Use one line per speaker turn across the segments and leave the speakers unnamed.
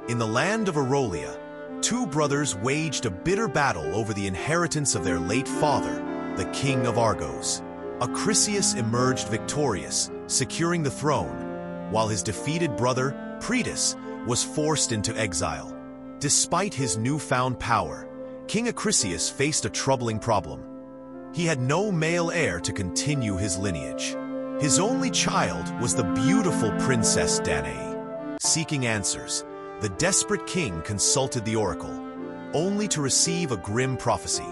In the land of Arolia, two brothers waged a bitter battle over the inheritance of their late father, the king of Argos. Achilles emerged victorious, securing the throne, while his defeated brother, Medusa, was forced into exile. Despite his newfound power, King Achilles faced a troubling problem. He had no male heir to continue his lineage. His only child was the beautiful princess Danae. Seeking answers, the desperate king consulted the oracle, only to receive a grim prophecy.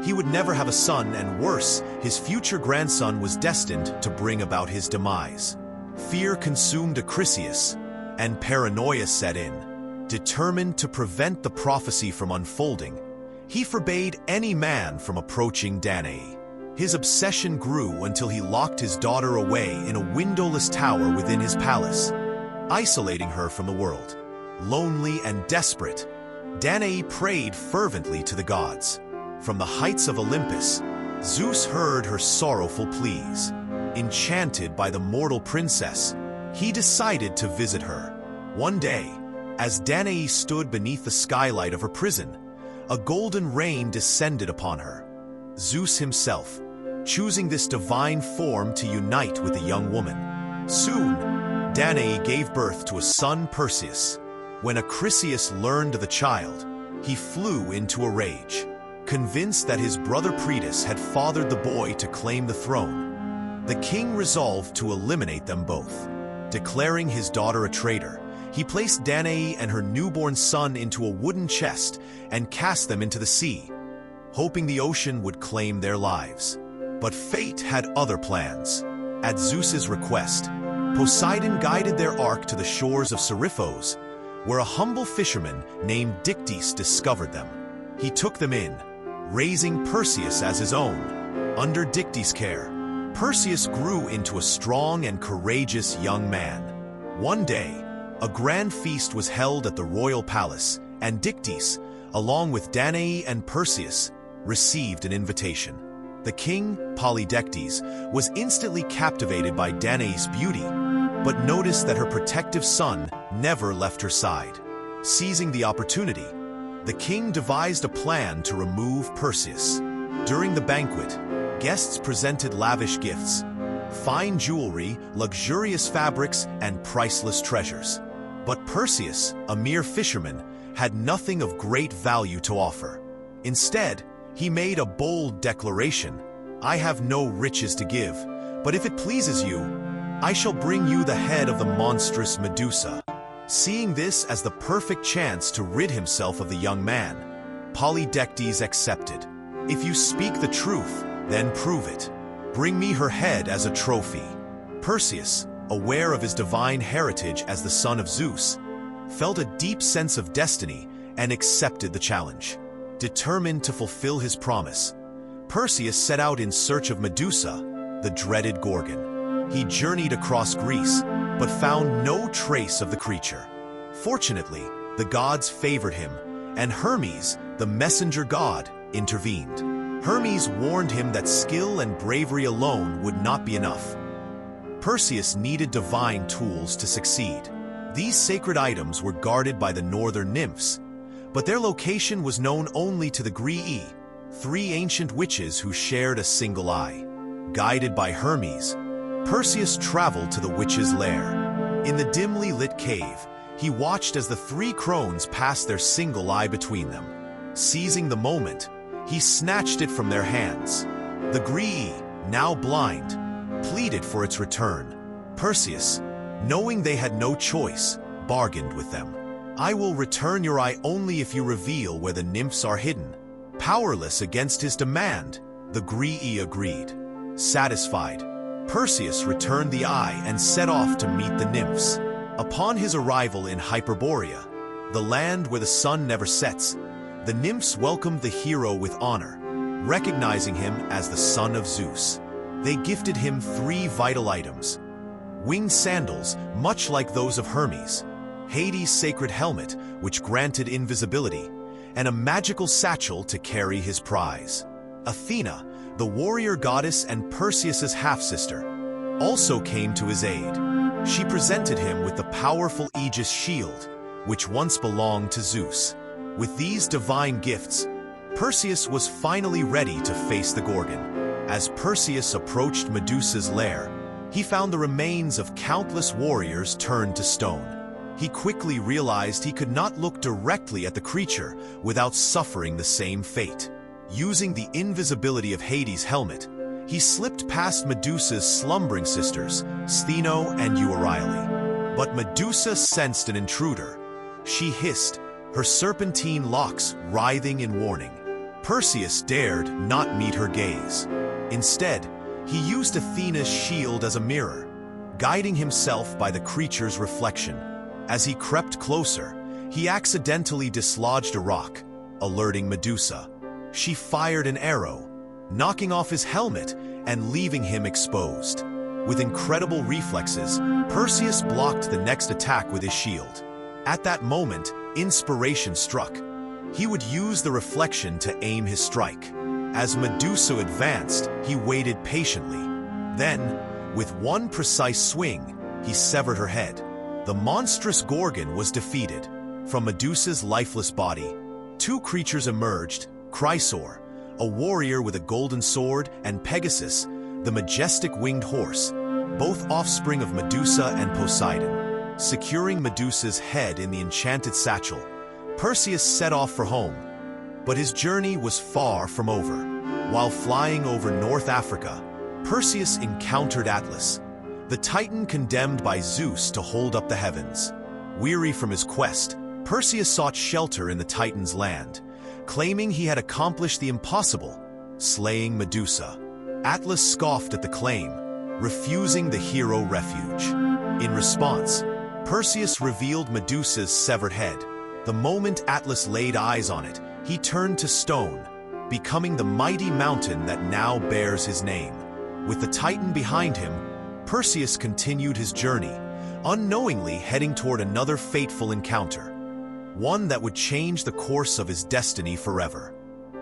He would never have a son, and worse, his future grandson was destined to bring about his demise. Fear consumed Achilles, and paranoia set in. Determined to prevent the prophecy from unfolding, he forbade any man from approaching Danae. His obsession grew until he locked his daughter away in a windowless tower within his palace, isolating her from the world. Lonely and desperate, Danae prayed fervently to the gods. From the heights of Olympus, Zeus heard her sorrowful pleas. Enchanted by the mortal princess, he decided to visit her. One day, as Danae stood beneath the skylight of her prison, a golden rain descended upon her. Zeus himself, choosing this divine form to unite with the young woman. Soon, Danae gave birth to a son, Perseus. When Achilles learned of the child, he flew into a rage. Convinced that his brother Medusa had fathered the boy to claim the throne, the king resolved to eliminate them both. Declaring his daughter a traitor, he placed Danae and her newborn son into a wooden chest and cast them into the sea, hoping the ocean would claim their lives. But fate had other plans. At Zeus's request, Poseidon guided their ark to the shores of Seriphos, where a humble fisherman named Dictys discovered them. He took them in, raising Perseus as his own. Under Dictys' care, Perseus grew into a strong and courageous young man. One day, a grand feast was held at the royal palace, and Dictys, along with Danae and Perseus, received an invitation. The king, Polydectes, was instantly captivated by Danae's beauty, but noticed that her protective son never left her side. Seizing the opportunity, the king devised a plan to remove Perseus. During the banquet, guests presented lavish gifts, fine jewelry, luxurious fabrics, and priceless treasures. But Perseus, a mere fisherman, had nothing of great value to offer. Instead, he made a bold declaration: "I have no riches to give, but if it pleases you, I shall bring you the head of the monstrous Medusa." Seeing this as the perfect chance to rid himself of the young man, Polydectes accepted. "If you speak the truth, then prove it. Bring me her head as a trophy." Perseus, aware of his divine heritage as the son of Zeus, felt a deep sense of destiny and accepted the challenge. Determined to fulfill his promise, Perseus set out in search of Medusa, the dreaded Gorgon. He journeyed across Greece, but found no trace of the creature. Fortunately, the gods favored him, and Hermes, the messenger god, intervened. Hermes warned him that skill and bravery alone would not be enough. Perseus needed divine tools to succeed. These sacred items were guarded by the northern nymphs, but their location was known only to the Greek, three ancient witches who shared a single eye. Guided by Hermes, Perseus traveled to the witches' lair. In the dimly lit cave, he watched as the three crones passed their single eye between them. Seizing the moment, he snatched it from their hands. The Greek, now blind, pleaded for its return. Perseus, knowing they had no choice, bargained with them. "I will return your eye only if you reveal where the nymphs are hidden." Powerless against his demand, the Greek agreed. Satisfied, Perseus returned the eye and set off to meet the nymphs. Upon his arrival in Hyperborea, the land where the sun never sets, the nymphs welcomed the hero with honor, recognizing him as the son of Zeus. They gifted him 3 vital items: winged sandals, much like those of Hermes, Hades' sacred helmet, which granted invisibility, and a magical satchel to carry his prize. Athena, the warrior goddess and Perseus's half-sister, also came to his aid. She presented him with the powerful Aegis shield, which once belonged to Zeus. With these divine gifts, Perseus was finally ready to face the Gorgon. As Perseus approached Medusa's lair, he found the remains of countless warriors turned to stone. He quickly realized he could not look directly at the creature without suffering the same fate. Using the invisibility of Hades' helmet, he slipped past Medusa's slumbering sisters, Stheno and Euryale. But Medusa sensed an intruder. She hissed, her serpentine locks writhing in warning. Perseus dared not meet her gaze. Instead, he used Athena's shield as a mirror, guiding himself by the creature's reflection. As he crept closer, he accidentally dislodged a rock, alerting Medusa. She fired an arrow, knocking off his helmet and leaving him exposed. With incredible reflexes, Perseus blocked the next attack with his shield. At that moment, inspiration struck. He would use the reflection to aim his strike. As Medusa advanced, he waited patiently. Then, with one precise swing, he severed her head. The monstrous Gorgon was defeated. From Medusa's lifeless body, two creatures emerged: Chrysaor, a warrior with a golden sword, and Pegasus, the majestic winged horse, both offspring of Medusa and Poseidon. Securing Medusa's head in the enchanted satchel, Perseus set off for home. But his journey was far from over. While flying over North Africa, Perseus encountered Atlas, the Titan condemned by Zeus to hold up the heavens. Weary from his quest, Perseus sought shelter in the Titan's land, claiming he had accomplished the impossible, slaying Medusa. Atlas scoffed at the claim, refusing the hero refuge. In response, Perseus revealed Medusa's severed head. The moment Atlas laid eyes on it, he turned to stone, becoming the mighty mountain that now bears his name. With the Titan behind him, Perseus continued his journey, unknowingly heading toward another fateful encounter, one that would change the course of his destiny forever.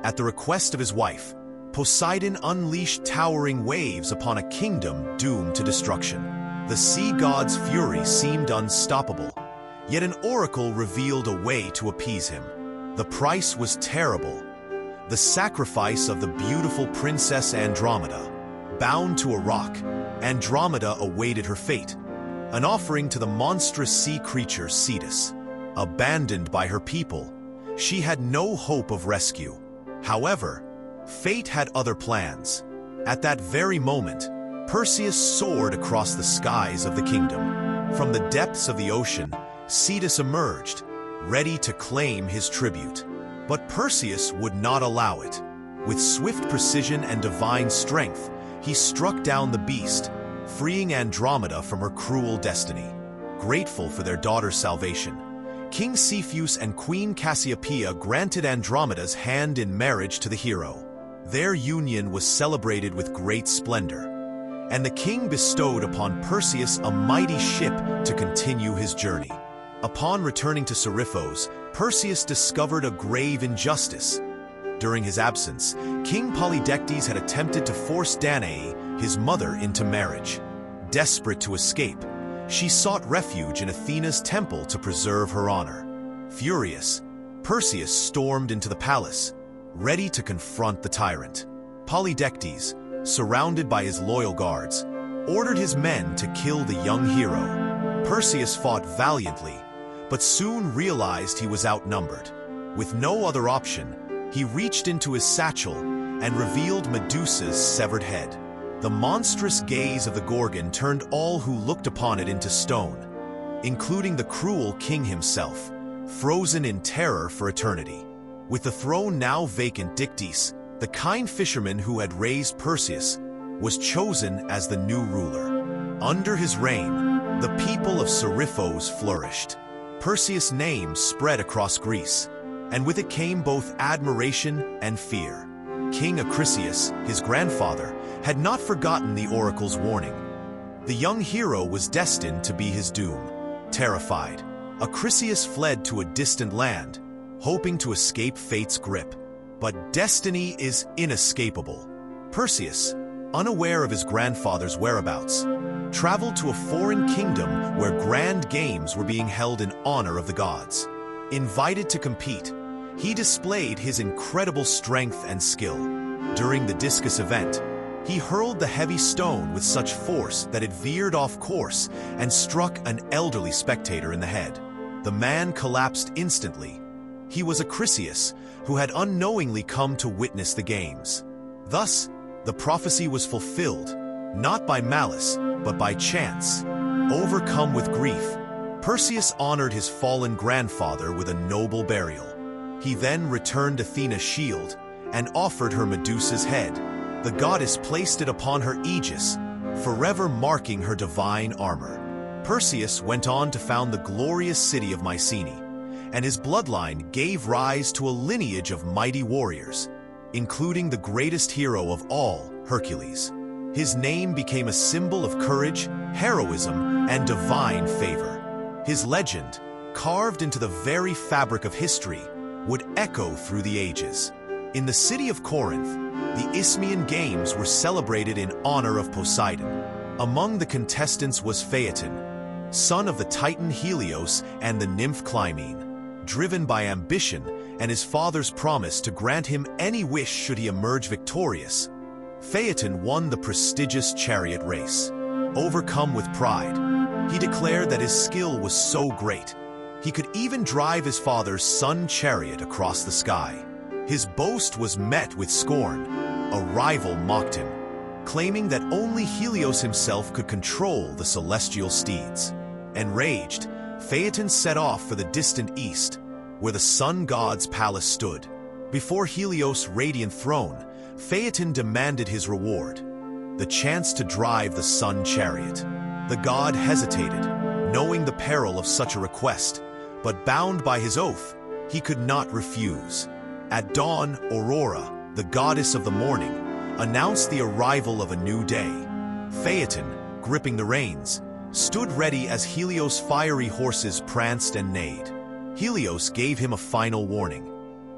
At the request of his wife, Poseidon unleashed towering waves upon a kingdom doomed to destruction. The sea god's fury seemed unstoppable, yet an oracle revealed a way to appease him. The price was terrible: the sacrifice of the beautiful princess Andromeda. Bound to a rock, Andromeda awaited her fate, an offering to the monstrous sea creature Cetus. Abandoned by her people, she had no hope of rescue. However, fate had other plans. At that very moment, Perseus soared across the skies of the kingdom. From the depths of the ocean, Cetus emerged, ready to claim his tribute. But Perseus would not allow it. With swift precision and divine strength, he struck down the beast, freeing Andromeda from her cruel destiny. Grateful for their daughter's salvation, King Cepheus and Queen Cassiopeia granted Andromeda's hand in marriage to the hero. Their union was celebrated with great splendor, and the king bestowed upon Perseus a mighty ship to continue his journey. Upon returning to Seriphos, Perseus discovered a grave injustice. During his absence, King Polydectes had attempted to force Danae, his mother, into marriage. Desperate to escape, she sought refuge in Athena's temple to preserve her honor. Furious, Perseus stormed into the palace, ready to confront the tyrant. Polydectes, surrounded by his loyal guards, ordered his men to kill the young hero. Perseus fought valiantly, but soon realized he was outnumbered. With no other option, he reached into his satchel and revealed Medusa's severed head. The monstrous gaze of the Gorgon turned all who looked upon it into stone, including the cruel king himself, frozen in terror for eternity. With the throne now vacant, Dictys, the kind fisherman who had raised Perseus, was chosen as the new ruler. Under his reign, the people of Seriphos flourished. Perseus' name spread across Greece, and with it came both admiration and fear. King Achilles, his grandfather, had not forgotten the oracle's warning. The young hero was destined to be his doom. Terrified, Achilles fled to a distant land, hoping to escape fate's grip. But destiny is inescapable. Perseus, unaware of his grandfather's whereabouts, traveled to a foreign kingdom where grand games were being held in honor of the gods. Invited to compete, he displayed his incredible strength and skill. During the discus event, he hurled the heavy stone with such force that it veered off course and struck an elderly spectator in the head. The man collapsed instantly. He was Achilles, who had unknowingly come to witness the games. Thus, the prophecy was fulfilled, not by malice, but by chance. Overcome with grief, Perseus honored his fallen grandfather with a noble burial. He then returned Athena's shield and offered her Medusa's head. The goddess placed it upon her aegis, forever marking her divine armor. Perseus went on to found the glorious city of Mycenae, and his bloodline gave rise to a lineage of mighty warriors, including the greatest hero of all, Hercules. His name became a symbol of courage, heroism, and divine favor. His legend, carved into the very fabric of history, would echo through the ages. In the city of Corinth, the Isthmian Games were celebrated in honor of Poseidon. Among the contestants was Phaeton, son of the Titan Helios and the nymph Clymene. Driven by ambition and his father's promise to grant him any wish should he emerge victorious, Phaeton won the prestigious chariot race. Overcome with pride, he declared that his skill was so great, he could even drive his father's sun chariot across the sky. His boast was met with scorn. A rival mocked him, claiming that only Helios himself could control the celestial steeds. Enraged, Phaeton set off for the distant east, where the sun god's palace stood. Before Helios' radiant throne, Phaeton demanded his reward, the chance to drive the sun chariot. The god hesitated, knowing the peril of such a request, but bound by his oath, he could not refuse. At dawn, Aurora, the goddess of the morning, announced the arrival of a new day. Phaeton, gripping the reins, stood ready as Helios' fiery horses pranced and neighed. Helios gave him a final warning.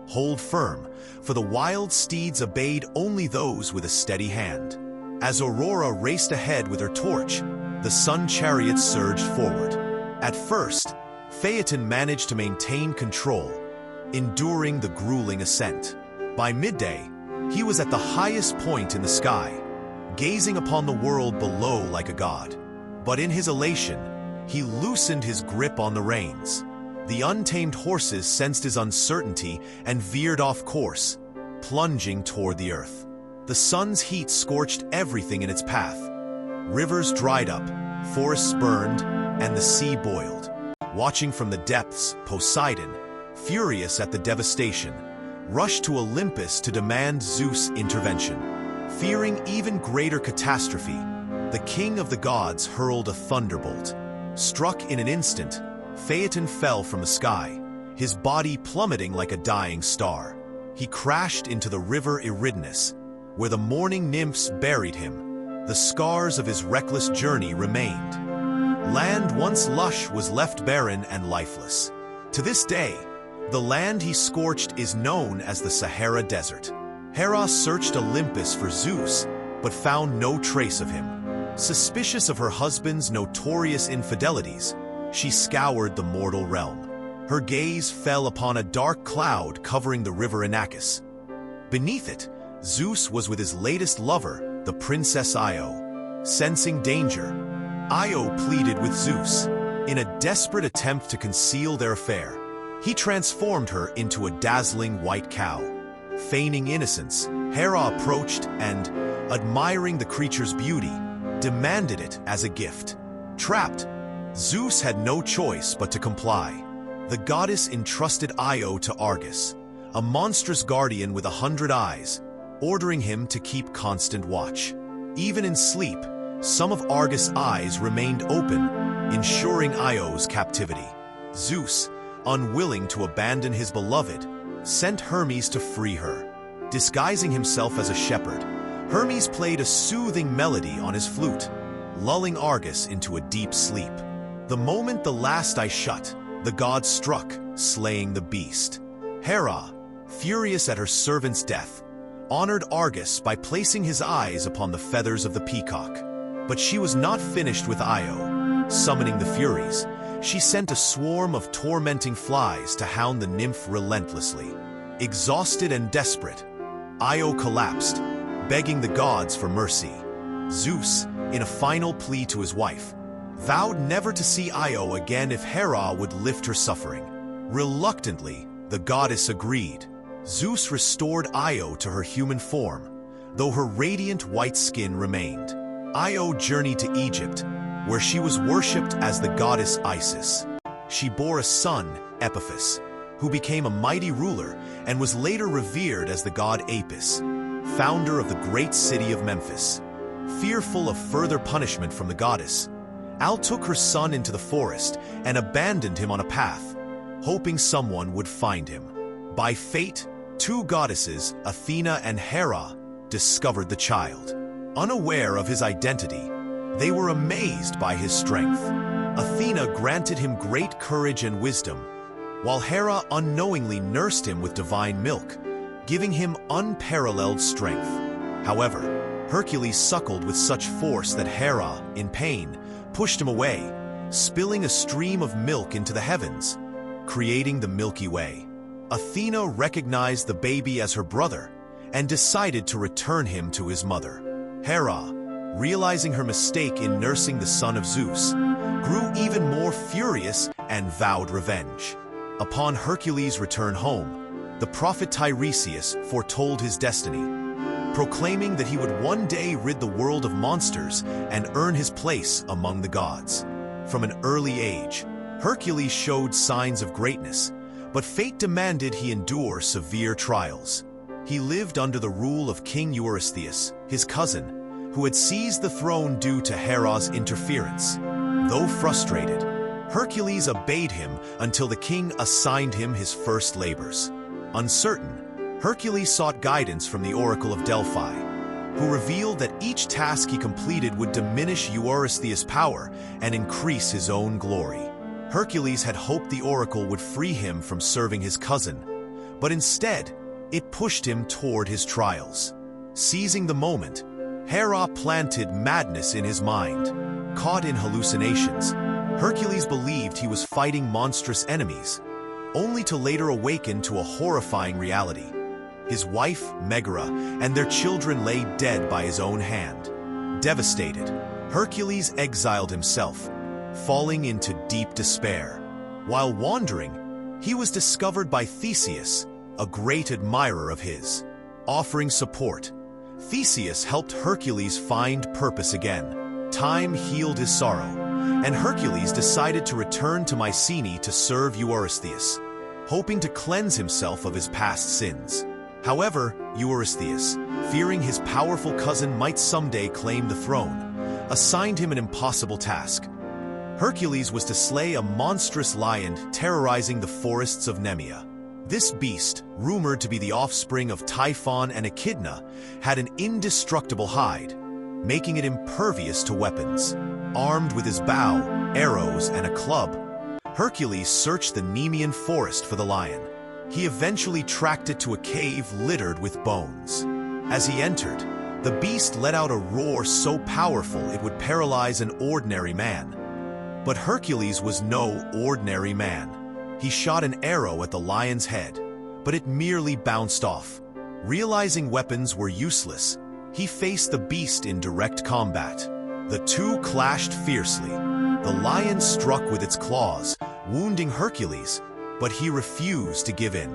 Hold firm, for the wild steeds obeyed only those with a steady hand. As Aurora raced ahead with her torch, the sun chariot surged forward. At first, Phaeton managed to maintain control, enduring the grueling ascent. By midday, he was at the highest point in the sky, gazing upon the world below like a god. But in his elation, he loosened his grip on the reins. The untamed horses sensed his uncertainty and veered off course, plunging toward the earth. The sun's heat scorched everything in its path. Rivers dried up, forests burned, and the sea boiled. Watching from the depths, Poseidon, furious at the devastation, rushed to Olympus to demand Zeus' intervention. Fearing even greater catastrophe, the king of the gods hurled a thunderbolt. Struck in an instant, Phaeton fell from the sky, his body plummeting like a dying star. He crashed into the river Eridanus, where the morning nymphs buried him. The scars of his reckless journey remained. Land once lush was left barren and lifeless. To this day, the land he scorched is known as the Sahara Desert. Hera searched Olympus for Zeus, but found no trace of him. Suspicious of her husband's notorious infidelities, she scoured the mortal realm. Her gaze fell upon a dark cloud covering the river Inachus. Beneath it, Zeus was with his latest lover, the princess Io. Sensing danger, Io pleaded with Zeus. In a desperate attempt to conceal their affair, he transformed her into a dazzling white cow. Feigning innocence, Hera approached and, admiring the creature's beauty, demanded it as a gift. Trapped, Zeus had no choice but to comply. The goddess entrusted Io to Argus, a monstrous guardian with 100 eyes, ordering him to keep constant watch. Even in sleep, some of Argus' eyes remained open, ensuring Io's captivity. Zeus, unwilling to abandon his beloved, sent Hermes to free her. Disguising himself as a shepherd, Hermes played a soothing melody on his flute, lulling Argus into a deep sleep. The moment the last eye shut, the god struck, slaying the beast. Hera, furious at her servant's death, honored Argus by placing his eyes upon the feathers of the peacock. But she was not finished with Io. Summoning the Furies, she sent a swarm of tormenting flies to hound the nymph relentlessly. Exhausted and desperate, Io collapsed, begging the gods for mercy. Zeus, in a final plea to his wife, vowed never to see Io again if Hera would lift her suffering. Reluctantly, the goddess agreed. Zeus restored Io to her human form, though her radiant white skin remained. Io journeyed to Egypt, where she was worshipped as the goddess Isis. She bore a son, Epiphus, who became a mighty ruler and was later revered as the god Apis, founder of the great city of Memphis. Fearful of further punishment from the goddess, Al took her son into the forest and abandoned him on a path, hoping someone would find him. By fate, two goddesses, Athena and Hera, discovered the child. Unaware of his identity, they were amazed by his strength. Athena granted him great courage and wisdom, while Hera unknowingly nursed him with divine milk, giving him unparalleled strength. However, Hercules suckled with such force that Hera, in pain, pushed him away, spilling a stream of milk into the heavens, creating the Milky Way. Athena recognized the baby as her brother and decided to return him to his mother. Hera, realizing her mistake in nursing the son of Zeus, grew even more furious and vowed revenge. Upon Hercules' return home, the prophet Tiresias foretold his destiny, proclaiming that he would one day rid the world of monsters and earn his place among the gods. From an early age, Hercules showed signs of greatness, but fate demanded he endure severe trials. He lived under the rule of King Eurystheus, his cousin, who had seized the throne due to Hera's interference. Though frustrated, Hercules obeyed him until the king assigned him his first labors. Uncertain, Hercules sought guidance from the Oracle of Delphi, who revealed that each task he completed would diminish Eurystheus' power and increase his own glory. Hercules had hoped the oracle would free him from serving his cousin, but instead, it pushed him toward his trials. Seizing the moment, Hera planted madness in his mind. Caught in hallucinations, Hercules believed he was fighting monstrous enemies, only to later awaken to a horrifying reality. His wife, Megara, and their children lay dead by his own hand. Devastated, Hercules exiled himself, falling into deep despair. While wandering, he was discovered by Theseus, a great admirer of his. Offering support, Theseus helped Hercules find purpose again. Time healed his sorrow, and Hercules decided to return to Mycenae to serve Eurystheus, hoping to cleanse himself of his past sins. However, Eurystheus, fearing his powerful cousin might someday claim the throne, assigned him an impossible task. Hercules was to slay a monstrous lion terrorizing the forests of Nemea. This beast, rumored to be the offspring of Typhon and Echidna, had an indestructible hide, making it impervious to weapons. Armed with his bow, arrows, and a club, Hercules searched the Nemean forest for the lion. He eventually tracked it to a cave littered with bones. As he entered, the beast let out a roar so powerful it would paralyze an ordinary man. But Hercules was no ordinary man. He shot an arrow at the lion's head, but it merely bounced off. Realizing weapons were useless, he faced the beast in direct combat. The two clashed fiercely. The lion struck with its claws, wounding Hercules, but he refused to give in.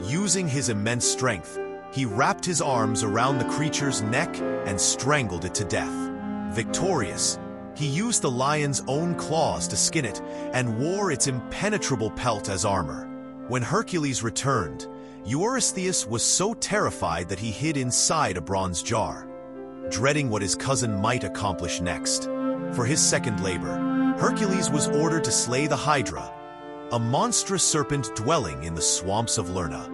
Using his immense strength, he wrapped his arms around the creature's neck and strangled it to death. Victorious, he used the lion's own claws to skin it and wore its impenetrable pelt as armor. When Hercules returned, Eurystheus was so terrified that he hid inside a bronze jar, dreading what his cousin might accomplish next. For his second labor, Hercules was ordered to slay the Hydra, a monstrous serpent dwelling in the swamps of Lerna.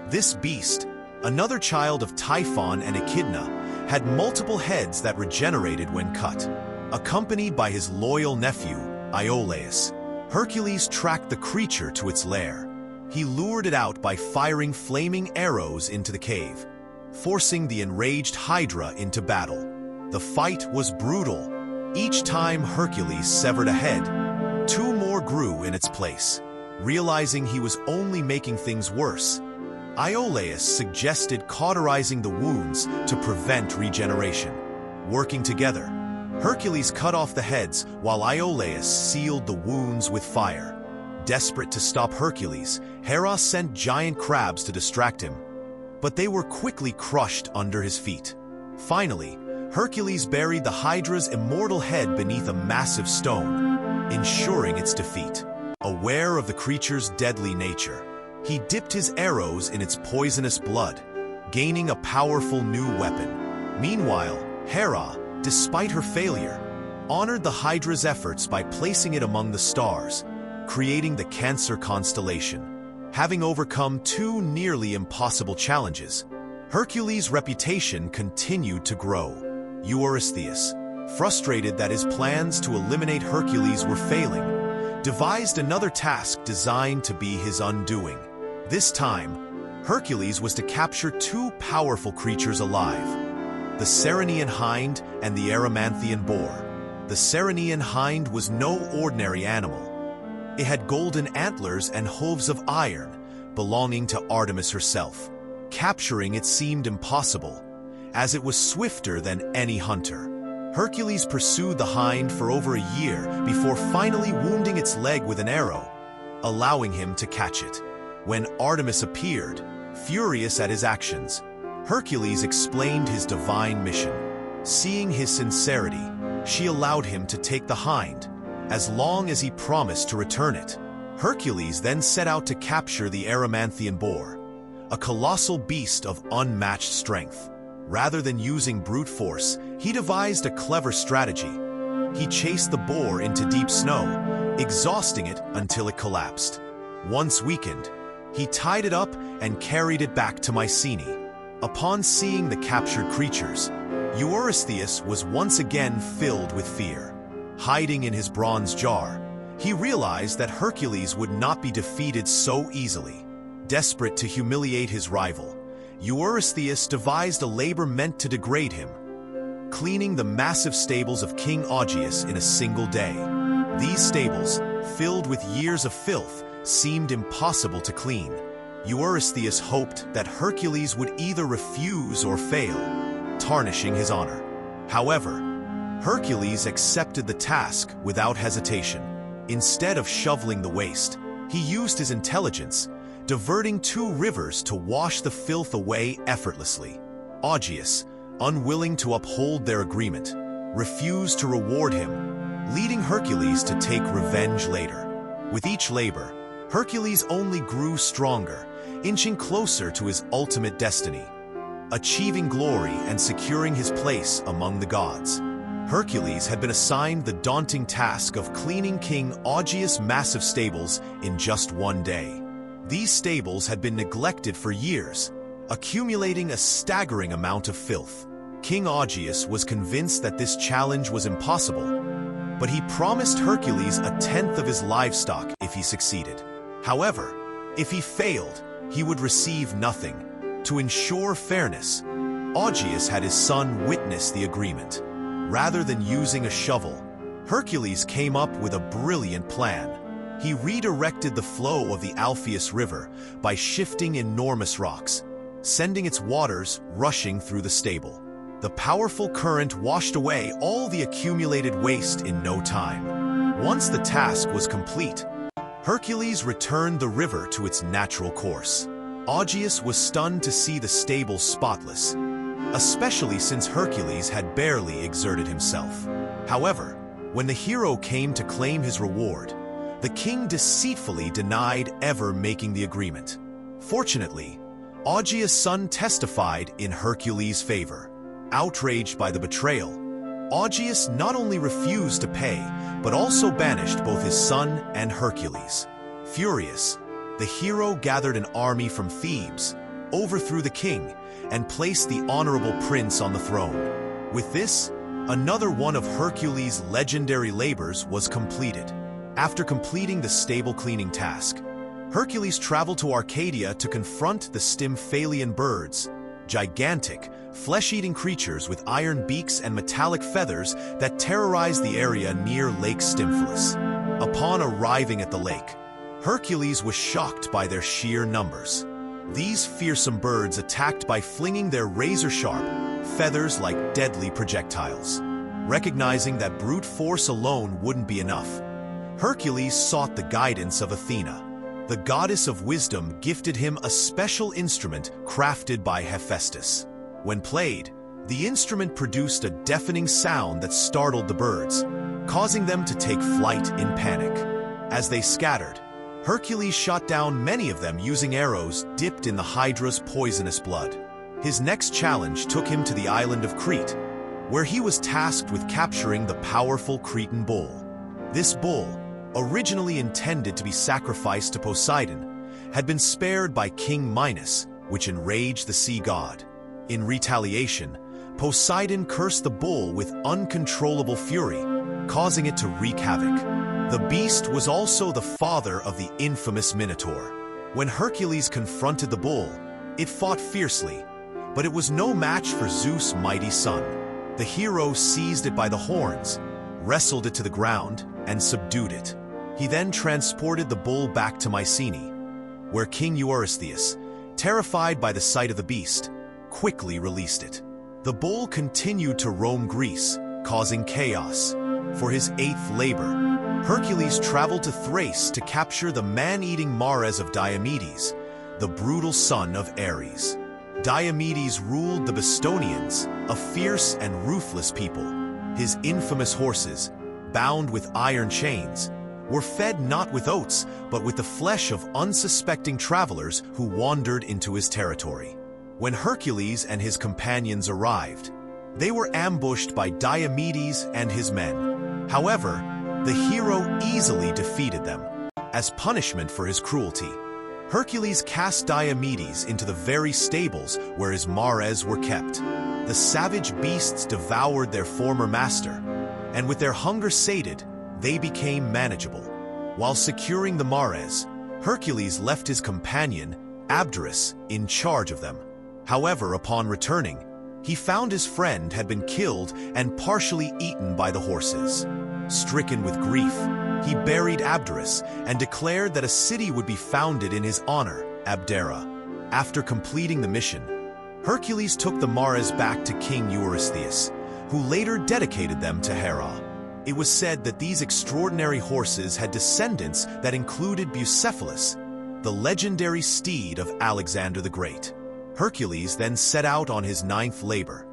This beast, another child of Typhon and Echidna, had multiple heads that regenerated when cut. Accompanied by his loyal nephew, Iolaus, Hercules tracked the creature to its lair. He lured it out by firing flaming arrows into the cave, forcing the enraged Hydra into battle. The fight was brutal, Each time Hercules severed a head, two more grew in its place. Realizing he was only making things worse, Iolaus suggested cauterizing the wounds to prevent regeneration. Working together, Hercules cut off the heads while Iolaus sealed the wounds with fire. Desperate to stop Hercules, Hera sent giant crabs to distract him, but they were quickly crushed under his feet. Finally, Hercules buried the Hydra's immortal head beneath a massive stone, ensuring its defeat. Aware of the creature's deadly nature, he dipped his arrows in its poisonous blood, gaining a powerful new weapon. Meanwhile, Hera, despite her failure, honored the Hydra's efforts by placing it among the stars, creating the Cancer constellation. Having overcome two nearly impossible challenges, Hercules' reputation continued to grow. Eurystheus, frustrated that his plans to eliminate Hercules were failing, devised another task designed to be his undoing. This time, Hercules was to capture two powerful creatures alive: the Ceryneian hind and the Erymanthian boar. The Ceryneian hind was no ordinary animal. It had golden antlers and hooves of iron, belonging to Artemis herself. Capturing it seemed impossible, as it was swifter than any hunter. Hercules pursued the hind for over a year before finally wounding its leg with an arrow, allowing him to catch it. When Artemis appeared, furious at his actions, Hercules explained his divine mission. Seeing his sincerity, she allowed him to take the hind, as long as he promised to return it. Hercules then set out to capture the Erymanthian boar, a colossal beast of unmatched strength. Rather than using brute force, he devised a clever strategy. He chased the boar into deep snow, exhausting it until it collapsed. Once weakened, he tied it up and carried it back to Mycenae. Upon seeing the captured creatures, Eurystheus was once again filled with fear. Hiding in his bronze jar, he realized that Hercules would not be defeated so easily. Desperate to humiliate his rival, Eurystheus devised a labor meant to degrade him, cleaning the massive stables of King Augeas in a single day. These stables, filled with years of filth, seemed impossible to clean. Eurystheus hoped that Hercules would either refuse or fail, tarnishing his honor. However, Hercules accepted the task without hesitation. Instead of shoveling the waste, he used his intelligence, diverting two rivers to wash the filth away effortlessly. Augeas, unwilling to uphold their agreement, refused to reward him, leading Hercules to take revenge later. With each labor, Hercules only grew stronger, inching closer to his ultimate destiny, achieving glory and securing his place among the gods. Hercules had been assigned the daunting task of cleaning King Augeas' massive stables in just one day. These stables had been neglected for years, accumulating a staggering amount of filth. King Augeas was convinced that this challenge was impossible, but he promised Hercules a tenth of his livestock if he succeeded. However, if he failed, he would receive nothing. To ensure fairness, Augeas had his son witness the agreement. Rather than using a shovel, Hercules came up with a brilliant plan. He redirected the flow of the Alpheus River by shifting enormous rocks, sending its waters rushing through the stable. The powerful current washed away all the accumulated waste in no time. Once the task was complete, Hercules returned the river to its natural course. Augeas was stunned to see the stable spotless, especially since Hercules had barely exerted himself. However, when the hero came to claim his reward, the king deceitfully denied ever making the agreement. Fortunately, Augeas' son testified in Hercules' favor. Outraged by the betrayal, Augeas not only refused to pay, but also banished both his son and Hercules. Furious, the hero gathered an army from Thebes, overthrew the king, and placed the honorable prince on the throne. With this, another one of Hercules' legendary labors was completed. After completing the stable cleaning task, Hercules traveled to Arcadia to confront the Stymphalian birds, gigantic, flesh-eating creatures with iron beaks and metallic feathers that terrorized the area near Lake Stymphalus. Upon arriving at the lake, Hercules was shocked by their sheer numbers. These fearsome birds attacked by flinging their razor-sharp feathers like deadly projectiles. Recognizing that brute force alone wouldn't be enough, Hercules sought the guidance of Athena. The goddess of wisdom gifted him a special instrument crafted by Hephaestus. When played, the instrument produced a deafening sound that startled the birds, causing them to take flight in panic. As they scattered, Hercules shot down many of them using arrows dipped in the Hydra's poisonous blood. His next challenge took him to the island of Crete, where he was tasked with capturing the powerful Cretan bull. This bull, originally intended to be sacrificed to Poseidon, had been spared by King Minos, which enraged the sea god. In retaliation, Poseidon cursed the bull with uncontrollable fury, causing it to wreak havoc. The beast was also the father of the infamous Minotaur. When Hercules confronted the bull, it fought fiercely, but it was no match for Zeus' mighty son. The hero seized it by the horns, wrestled it to the ground, and subdued it. He then transported the bull back to Mycenae, where King Eurystheus, terrified by the sight of the beast, quickly released it. The bull continued to roam Greece, causing chaos. For his eighth labor, Hercules traveled to Thrace to capture the man-eating Mares of Diomedes, the brutal son of Ares. Diomedes ruled the Bistonians, a fierce and ruthless people. His infamous horses, bound with iron chains, were fed not with oats, but with the flesh of unsuspecting travelers who wandered into his territory. When Hercules and his companions arrived, they were ambushed by Diomedes and his men. However, the hero easily defeated them. As punishment for his cruelty, Hercules cast Diomedes into the very stables where his Mares were kept. The savage beasts devoured their former master, and with their hunger sated, they became manageable. While securing the Mares, Hercules left his companion, Abderus, in charge of them. However, upon returning, he found his friend had been killed and partially eaten by the horses. Stricken with grief, he buried Abderus and declared that a city would be founded in his honor, Abdera. After completing the mission, Hercules took the Mares back to King Eurystheus, who later dedicated them to Hera. It was said that these extraordinary horses had descendants that included Bucephalus, the legendary steed of Alexander the Great. Hercules then set out on his ninth labor,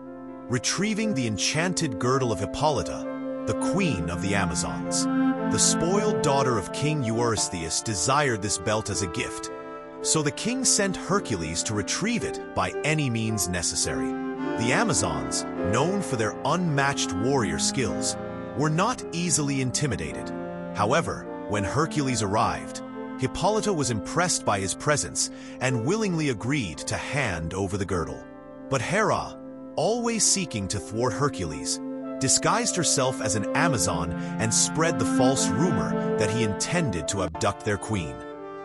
retrieving the enchanted girdle of Hippolyta, the queen of the Amazons. The spoiled daughter of King Eurystheus desired this belt as a gift, so the king sent Hercules to retrieve it by any means necessary. The Amazons, known for their unmatched warrior skills, were not easily intimidated. However, when Hercules arrived, Hippolyta was impressed by his presence and willingly agreed to hand over the girdle. But Hera, always seeking to thwart Hercules, disguised herself as an Amazon and spread the false rumor that he intended to abduct their queen.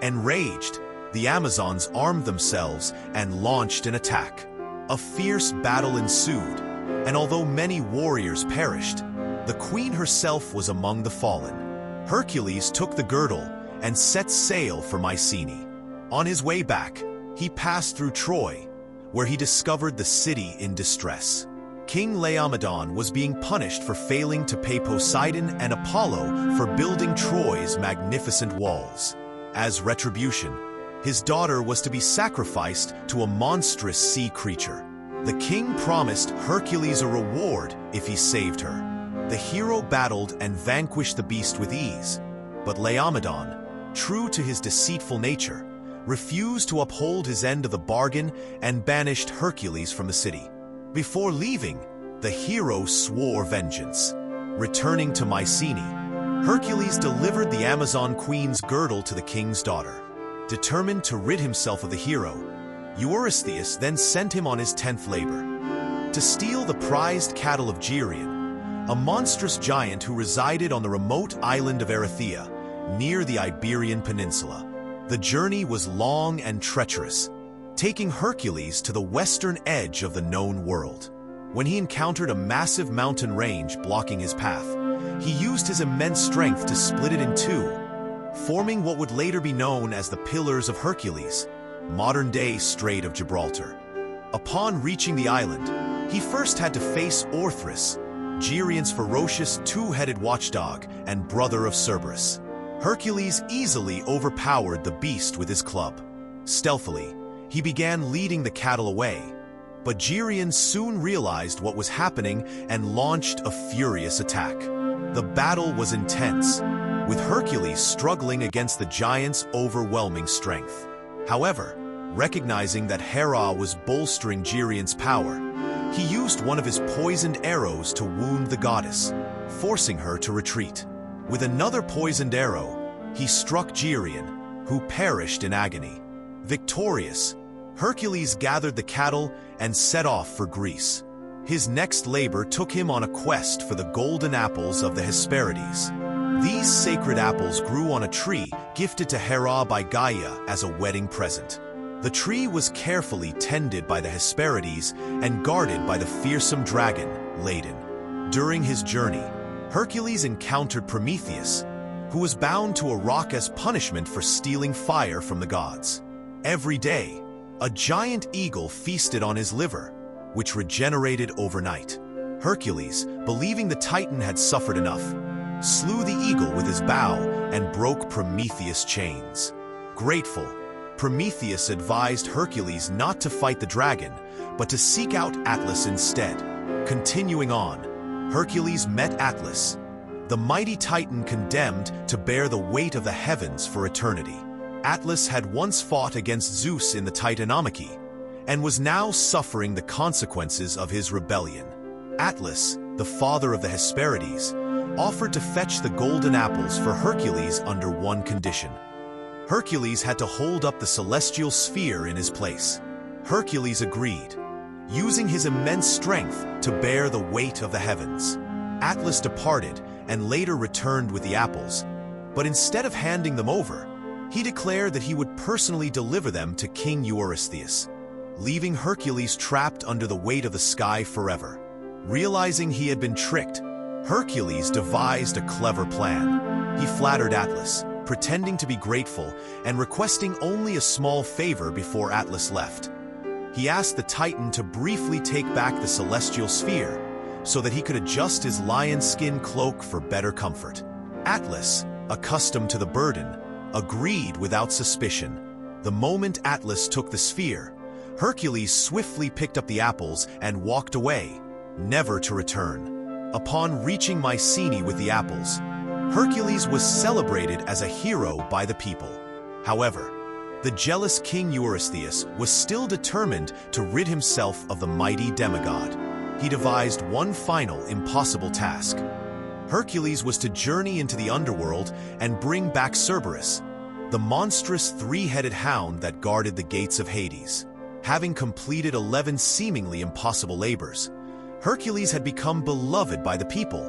Enraged, the Amazons armed themselves and launched an attack. A fierce battle ensued, and although many warriors perished, the queen herself was among the fallen. Hercules took the girdle and set sail for Mycenae. On his way back, he passed through Troy, where he discovered the city in distress. King Laomedon was being punished for failing to pay Poseidon and Apollo for building Troy's magnificent walls. As retribution, his daughter was to be sacrificed to a monstrous sea creature. The king promised Hercules a reward if he saved her. The hero battled and vanquished the beast with ease, but Laomedon, true to his deceitful nature, refused to uphold his end of the bargain and banished Hercules from the city. Before leaving, the hero swore vengeance. Returning to Mycenae, Hercules delivered the Amazon queen's girdle to the king's daughter. Determined to rid himself of the hero, Eurystheus then sent him on his 10th labor to steal the prized cattle of Geryon, a monstrous giant who resided on the remote island of Erythea, near the Iberian Peninsula. The journey was long and treacherous, taking Hercules to the western edge of the known world. When he encountered a massive mountain range blocking his path, he used his immense strength to split it in two, forming what would later be known as the Pillars of Hercules, modern-day Strait of Gibraltar. Upon reaching the island, he first had to face Orthrus, Geryon's ferocious two-headed watchdog and brother of Cerberus. Hercules easily overpowered the beast with his club. Stealthily, he began leading the cattle away, but Geryon soon realized what was happening and launched a furious attack. The battle was intense, with Hercules struggling against the giant's overwhelming strength. However, recognizing that Hera was bolstering Geryon's power, he used one of his poisoned arrows to wound the goddess, forcing her to retreat. With another poisoned arrow, he struck Geryon, who perished in agony. Victorious, Hercules gathered the cattle and set off for Greece. His next labor took him on a quest for the golden apples of the Hesperides. These sacred apples grew on a tree gifted to Hera by Gaia as a wedding present. The tree was carefully tended by the Hesperides and guarded by the fearsome dragon, Ladon. During his journey, Hercules encountered Prometheus, who was bound to a rock as punishment for stealing fire from the gods. Every day, a giant eagle feasted on his liver, which regenerated overnight. Hercules, believing the Titan had suffered enough, slew the eagle with his bow and broke Prometheus' chains. Grateful, Prometheus advised Hercules not to fight the dragon, but to seek out Atlas instead. Continuing on, Hercules met Atlas, the mighty Titan condemned to bear the weight of the heavens for eternity. Atlas had once fought against Zeus in the Titanomachy, and was now suffering the consequences of his rebellion. Atlas, the father of the Hesperides, offered to fetch the golden apples for Hercules under one condition. Hercules had to hold up the celestial sphere in his place. Hercules agreed, using his immense strength to bear the weight of the heavens. Atlas departed and later returned with the apples, but instead of handing them over, he declared that he would personally deliver them to King Eurystheus, leaving Hercules trapped under the weight of the sky forever. Realizing he had been tricked, Hercules devised a clever plan. He flattered Atlas, pretending to be grateful and requesting only a small favor before Atlas left. He asked the Titan to briefly take back the celestial sphere so that he could adjust his lion skin cloak for better comfort. Atlas, accustomed to the burden, agreed without suspicion. The moment Atlas took the sphere, Hercules swiftly picked up the apples and walked away, never to return. Upon reaching Mycenae with the apples, Hercules was celebrated as a hero by the people. However, the jealous King Eurystheus was still determined to rid himself of the mighty demigod. He devised one final impossible task. Hercules was to journey into the underworld and bring back Cerberus, the monstrous three-headed hound that guarded the gates of Hades. Having completed 11 seemingly impossible labors, Hercules had become beloved by the people,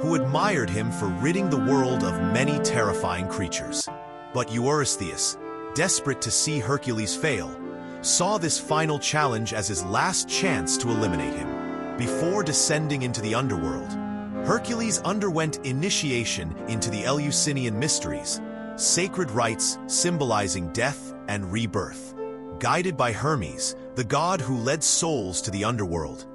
who admired him for ridding the world of many terrifying creatures. But Eurystheus, desperate to see Hercules fail, saw this final challenge as his last chance to eliminate him. Before descending into the underworld, Hercules underwent initiation into the Eleusinian mysteries, sacred rites symbolizing death and rebirth. Guided by Hermes, the god who led souls to the underworld,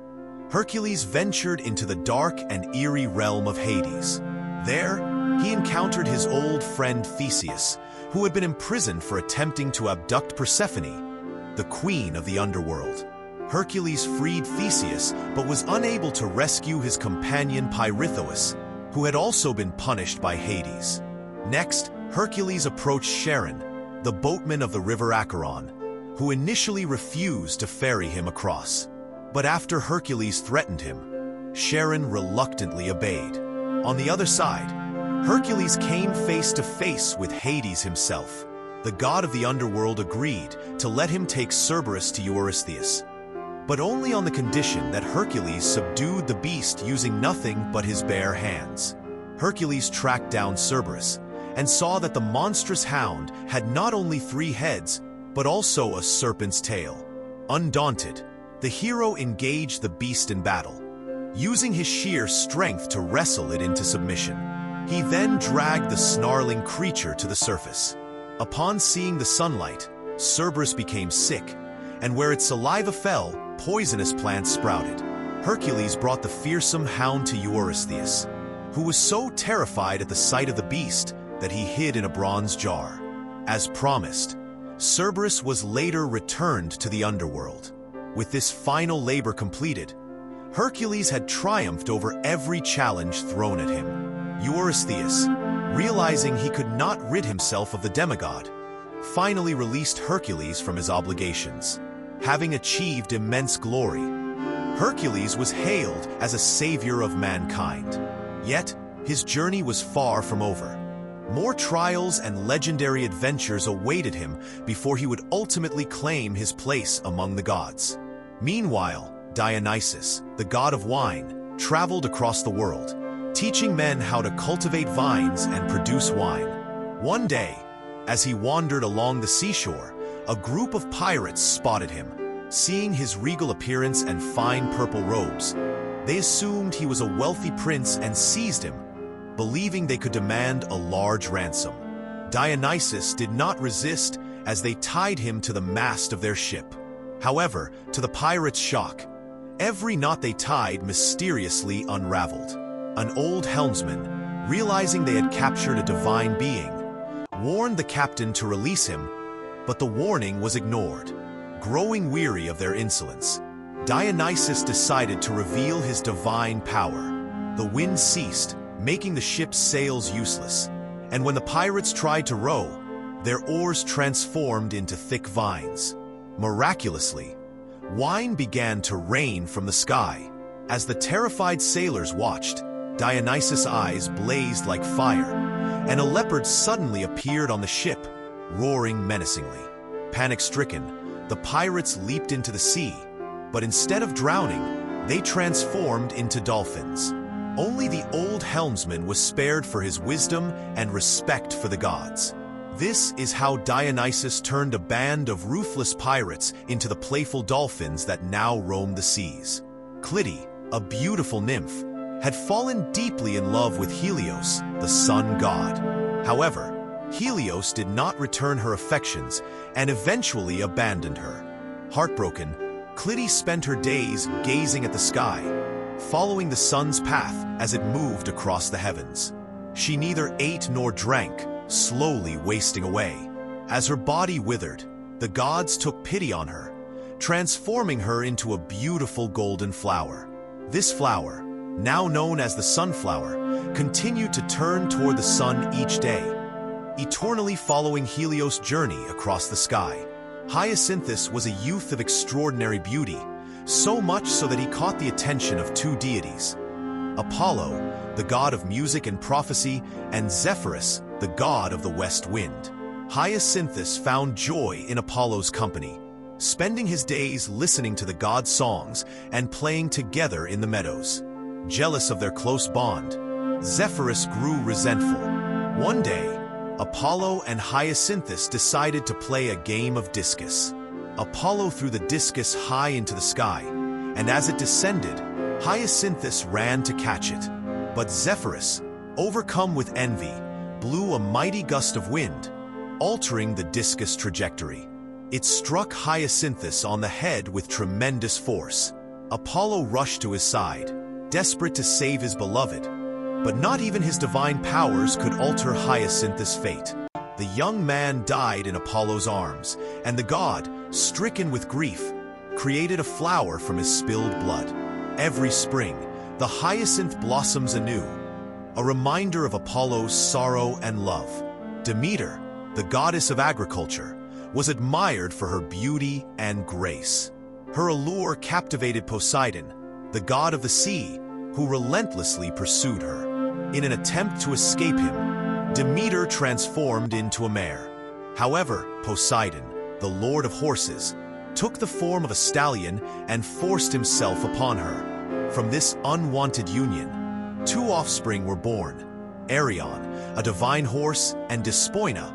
Hercules ventured into the dark and eerie realm of Hades. There, he encountered his old friend Theseus, who had been imprisoned for attempting to abduct Persephone, the queen of the underworld. Hercules freed Theseus, but was unable to rescue his companion Pirithous, who had also been punished by Hades. Next, Hercules approached Charon, the boatman of the river Acheron, who initially refused to ferry him across. But after Hercules threatened him, Charon reluctantly obeyed. On the other side, Hercules came face to face with Hades himself. The god of the underworld agreed to let him take Cerberus to Eurystheus, but only on the condition that Hercules subdued the beast using nothing but his bare hands. Hercules tracked down Cerberus and saw that the monstrous hound had not only 3 heads, but also a serpent's tail. Undaunted, the hero engaged the beast in battle, using his sheer strength to wrestle it into submission. He then dragged the snarling creature to the surface. Upon seeing the sunlight, Cerberus became sick, and where its saliva fell, poisonous plants sprouted. Hercules brought the fearsome hound to Eurystheus, who was so terrified at the sight of the beast that he hid in a bronze jar. As promised, Cerberus was later returned to the underworld. With this final labor completed, Hercules had triumphed over every challenge thrown at him. Eurystheus, realizing he could not rid himself of the demigod, finally released Hercules from his obligations. Having achieved immense glory, Hercules was hailed as a savior of mankind. Yet, his journey was far from over. More trials and legendary adventures awaited him before he would ultimately claim his place among the gods. Meanwhile, Dionysus, the god of wine, traveled across the world, teaching men how to cultivate vines and produce wine. One day, as he wandered along the seashore, a group of pirates spotted him. Seeing his regal appearance and fine purple robes, they assumed he was a wealthy prince and seized him, believing they could demand a large ransom. Dionysus did not resist as they tied him to the mast of their ship. However, to the pirates' shock, every knot they tied mysteriously unraveled. An old helmsman, realizing they had captured a divine being, warned the captain to release him, but the warning was ignored. Growing weary of their insolence, Dionysus decided to reveal his divine power. The wind ceased, making the ship's sails useless, and when the pirates tried to row, their oars transformed into thick vines. Miraculously, wine began to rain from the sky. As the terrified sailors watched, Dionysus' eyes blazed like fire, and a leopard suddenly appeared on the ship, roaring menacingly. Panic-stricken, the pirates leaped into the sea, but instead of drowning, they transformed into dolphins. Only the old helmsman was spared for his wisdom and respect for the gods. This is how Dionysus turned a band of ruthless pirates into the playful dolphins that now roam the seas. Clytie, a beautiful nymph, had fallen deeply in love with Helios, the sun god. However, Helios did not return her affections and eventually abandoned her. Heartbroken, Clytie spent her days gazing at the sky, following the sun's path as it moved across the heavens. She neither ate nor drank, slowly wasting away. As her body withered, the gods took pity on her, transforming her into a beautiful golden flower. This flower, now known as the sunflower, continued to turn toward the sun each day, eternally following Helios' journey across the sky. Hyacinthus was a youth of extraordinary beauty, so much so that he caught the attention of two deities: Apollo, the god of music and prophecy, and Zephyrus, the god of the west wind. Hyacinthus found joy in Apollo's company, spending his days listening to the god's songs and playing together in the meadows. Jealous of their close bond, Zephyrus grew resentful. One day, Apollo and Hyacinthus decided to play a game of discus. Apollo threw the discus high into the sky, and as it descended, Hyacinthus ran to catch it. But Zephyrus, overcome with envy, blew a mighty gust of wind, altering the discus trajectory. It struck Hyacinthus on the head with tremendous force. Apollo rushed to his side, desperate to save his beloved, but not even his divine powers could alter Hyacinthus' fate. The young man died in Apollo's arms, and the god, stricken with grief, created a flower from his spilled blood. Every spring, the hyacinth blossoms anew, a reminder of Apollo's sorrow and love. Demeter, the goddess of agriculture, was admired for her beauty and grace. Her allure captivated Poseidon, the god of the sea, who relentlessly pursued her. In an attempt to escape him, Demeter transformed into a mare. However, Poseidon, the lord of horses, took the form of a stallion and forced himself upon her. From this unwanted union, two offspring were born: Arion, a divine horse, and Despoina,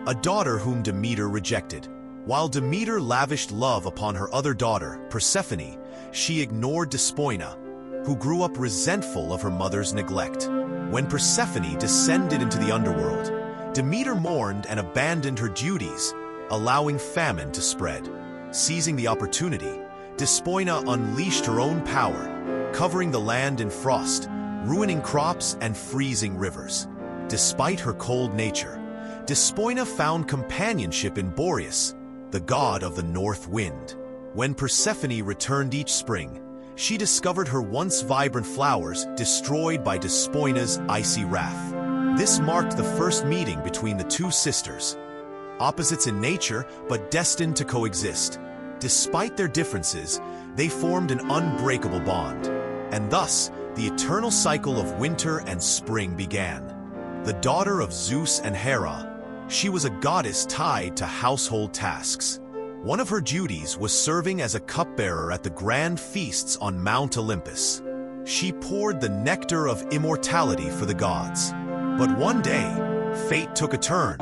a daughter whom Demeter rejected. While Demeter lavished love upon her other daughter, Persephone, she ignored Despoina, who grew up resentful of her mother's neglect. When Persephone descended into the underworld, Demeter mourned and abandoned her duties, allowing famine to spread. Seizing the opportunity, Despoina unleashed her own power, covering the land in frost, ruining crops and freezing rivers. Despite her cold nature, Despoina found companionship in Boreas, the god of the north wind. When Persephone returned each spring, she discovered her once vibrant flowers destroyed by Despoina's icy wrath. This marked the first meeting between the two sisters, opposites in nature but destined to coexist. Despite their differences, they formed an unbreakable bond, and thus the eternal cycle of winter and spring began. The daughter of Zeus and Hera, she was a goddess tied to household tasks. One of her duties was serving as a cupbearer at the grand feasts on Mount Olympus. She poured the nectar of immortality for the gods. But one day, fate took a turn.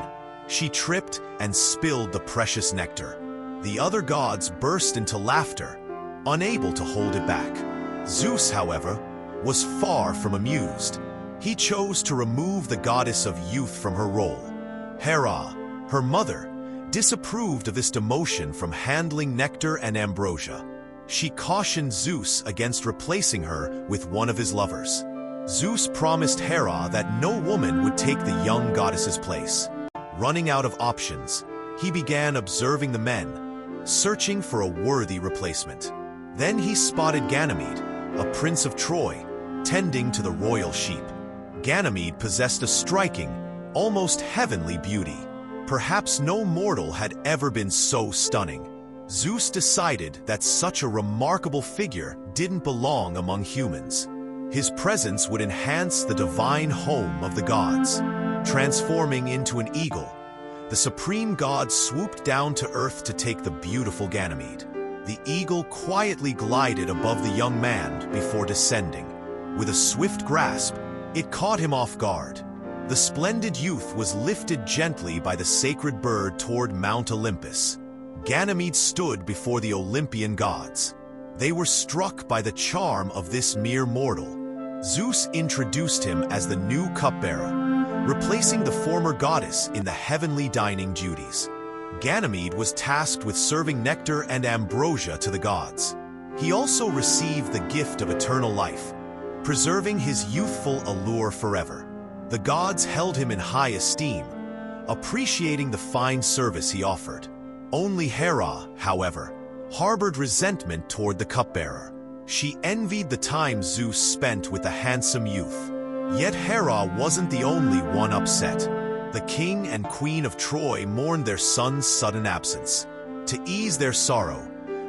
She tripped and spilled the precious nectar. The other gods burst into laughter, unable to hold it back. Zeus, however, was far from amused. He chose to remove the goddess of youth from her role. Hera, her mother, disapproved of this demotion from handling nectar and ambrosia. She cautioned Zeus against replacing her with one of his lovers. Zeus promised Hera that no woman would take the young goddess's place. Running out of options, he began observing the men, searching for a worthy replacement. Then he spotted Ganymede, a prince of Troy, tending to the royal sheep. Ganymede possessed a striking, almost heavenly beauty. Perhaps no mortal had ever been so stunning. Zeus decided that such a remarkable figure didn't belong among humans. His presence would enhance the divine home of the gods. Transforming into an eagle, the supreme god swooped down to earth to take the beautiful Ganymede. The eagle quietly glided above the young man before descending. With a swift grasp, it caught him off guard. The splendid youth was lifted gently by the sacred bird toward Mount Olympus. Ganymede stood before the Olympian gods. They were struck by the charm of this mere mortal. Zeus introduced him as the new cupbearer, replacing the former goddess in the heavenly dining duties. Ganymede was tasked with serving nectar and ambrosia to the gods. He also received the gift of eternal life, preserving his youthful allure forever. The gods held him in high esteem, appreciating the fine service he offered. Only Hera, however, harbored resentment toward the cupbearer. She envied the time Zeus spent with the handsome youth. Yet Hera wasn't the only one upset. The king and queen of Troy mourned their son's sudden absence. To ease their sorrow,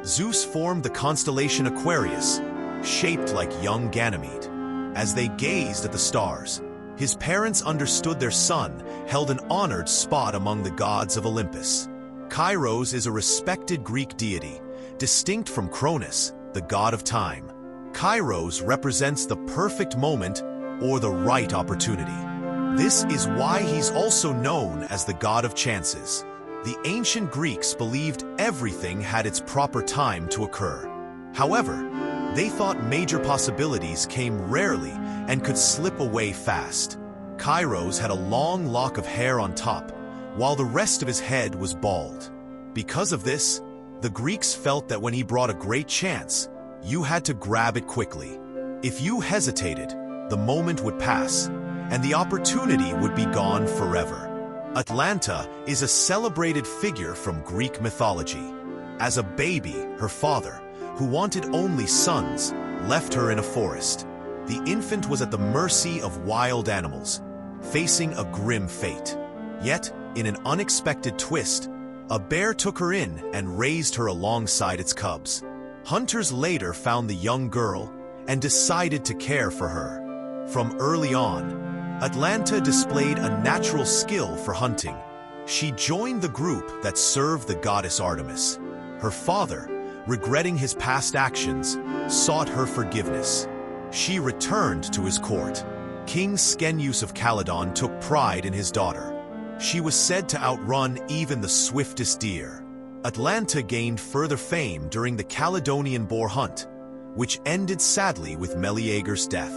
Zeus formed the constellation Aquarius, shaped like young Ganymede. As they gazed at the stars, his parents understood their son held an honored spot among the gods of Olympus. Kairos is a respected Greek deity, distinct from Cronus, the god of time. Kairos represents the perfect moment or the right opportunity. This is why he's also known as the god of chances. The ancient Greeks believed everything had its proper time to occur. However, they thought major possibilities came rarely and could slip away fast. Kairos had a long lock of hair on top, while the rest of his head was bald. Because of this, the Greeks felt that when he brought a great chance, you had to grab it quickly. If you hesitated, the moment would pass, and the opportunity would be gone forever. Atalanta is a celebrated figure from Greek mythology. As a baby, her father, who wanted only sons, left her in a forest. The infant was at the mercy of wild animals, facing a grim fate. Yet, in an unexpected twist, a bear took her in and raised her alongside its cubs. Hunters later found the young girl and decided to care for her. From early on, Atalanta displayed a natural skill for hunting. She joined the group that served the goddess Artemis. Her father, regretting his past actions, sought her forgiveness. She returned to his court. King Schenius of Calydon took pride in his daughter. She was said to outrun even the swiftest deer. Atlanta gained further fame during the Caledonian boar hunt, which ended sadly with Meleager's death.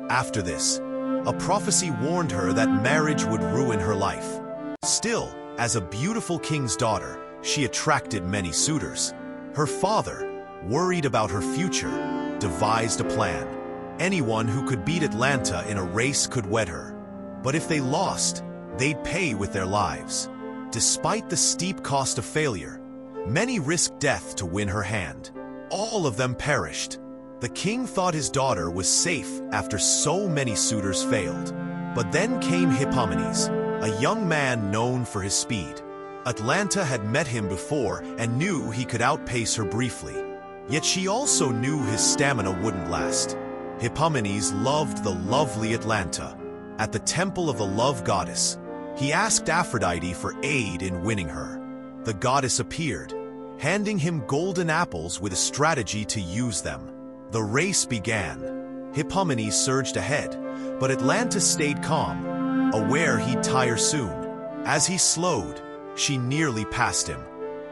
After this, a prophecy warned her that marriage would ruin her life. Still, as a beautiful king's daughter, she attracted many suitors. Her father, worried about her future, devised a plan. Anyone who could beat Atlanta in a race could wed her. But if they lost, they'd pay with their lives. Despite the steep cost of failure, many risked death to win her hand. All of them perished. The king thought his daughter was safe after so many suitors failed. But then came Hippomenes, a young man known for his speed. Atlanta had met him before and knew he could outpace her briefly. Yet she also knew his stamina wouldn't last. Hippomenes loved the lovely Atlanta. At the temple of the love goddess, he asked Aphrodite for aid in winning her. The goddess appeared, handing him golden apples with a strategy to use them. The race began. Hippomenes surged ahead, but Atlanta stayed calm, aware he'd tire soon. As he slowed, she nearly passed him.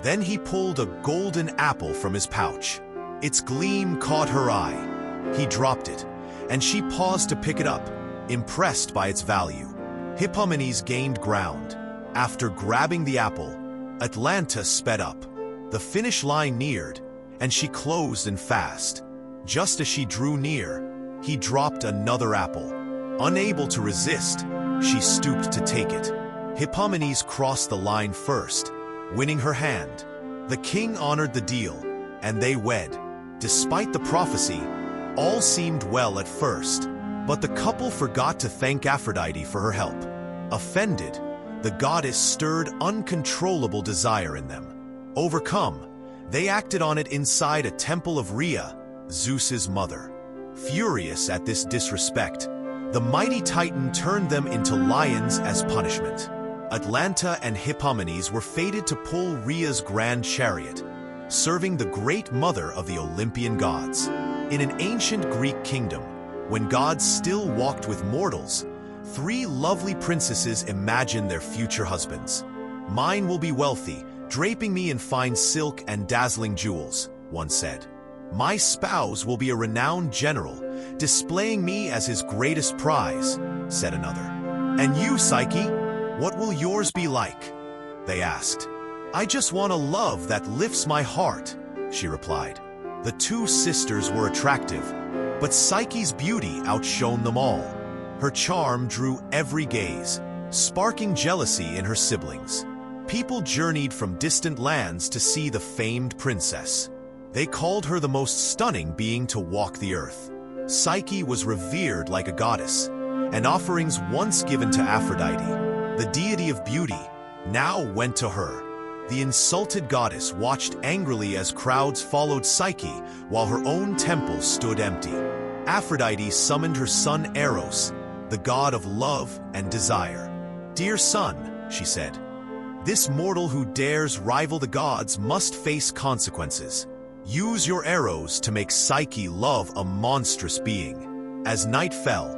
Then he pulled a golden apple from his pouch. Its gleam caught her eye. He dropped it, and she paused to pick it up, impressed by its value. Hippomenes gained ground. After grabbing the apple, Atlanta sped up. The finish line neared, and she closed in fast. Just as she drew near, he dropped another apple. Unable to resist, she stooped to take it. Hippomenes crossed the line first, winning her hand. The king honored the deal, and they wed. Despite the prophecy, all seemed well at first, but the couple forgot to thank Aphrodite for her help. Offended, the goddess stirred uncontrollable desire in them. Overcome, they acted on it inside a temple of Rhea, Zeus's mother. Furious at this disrespect, the mighty Titan turned them into lions as punishment. Atlanta and Hippomenes were fated to pull Rhea's grand chariot, serving the great mother of the Olympian gods. In an ancient Greek kingdom, when gods still walked with mortals, 3 lovely princesses imagined their future husbands. "Mine will be wealthy, draping me in fine silk and dazzling jewels," one said. "My spouse will be a renowned general, displaying me as his greatest prize," said another. "And you, Psyche, what will yours be like?" they asked. "I just want a love that lifts my heart," she replied. The 2 sisters were attractive, but Psyche's beauty outshone them all. Her charm drew every gaze, sparking jealousy in her siblings. People journeyed from distant lands to see the famed princess. They called her the most stunning being to walk the earth. Psyche was revered like a goddess, and offerings once given to Aphrodite, the deity of beauty, now went to her. The insulted goddess watched angrily as crowds followed Psyche while her own temple stood empty. Aphrodite summoned her son Eros, the god of love and desire. "Dear son," she said, "this mortal who dares rival the gods must face consequences. Use your arrows to make Psyche love a monstrous being." As night fell,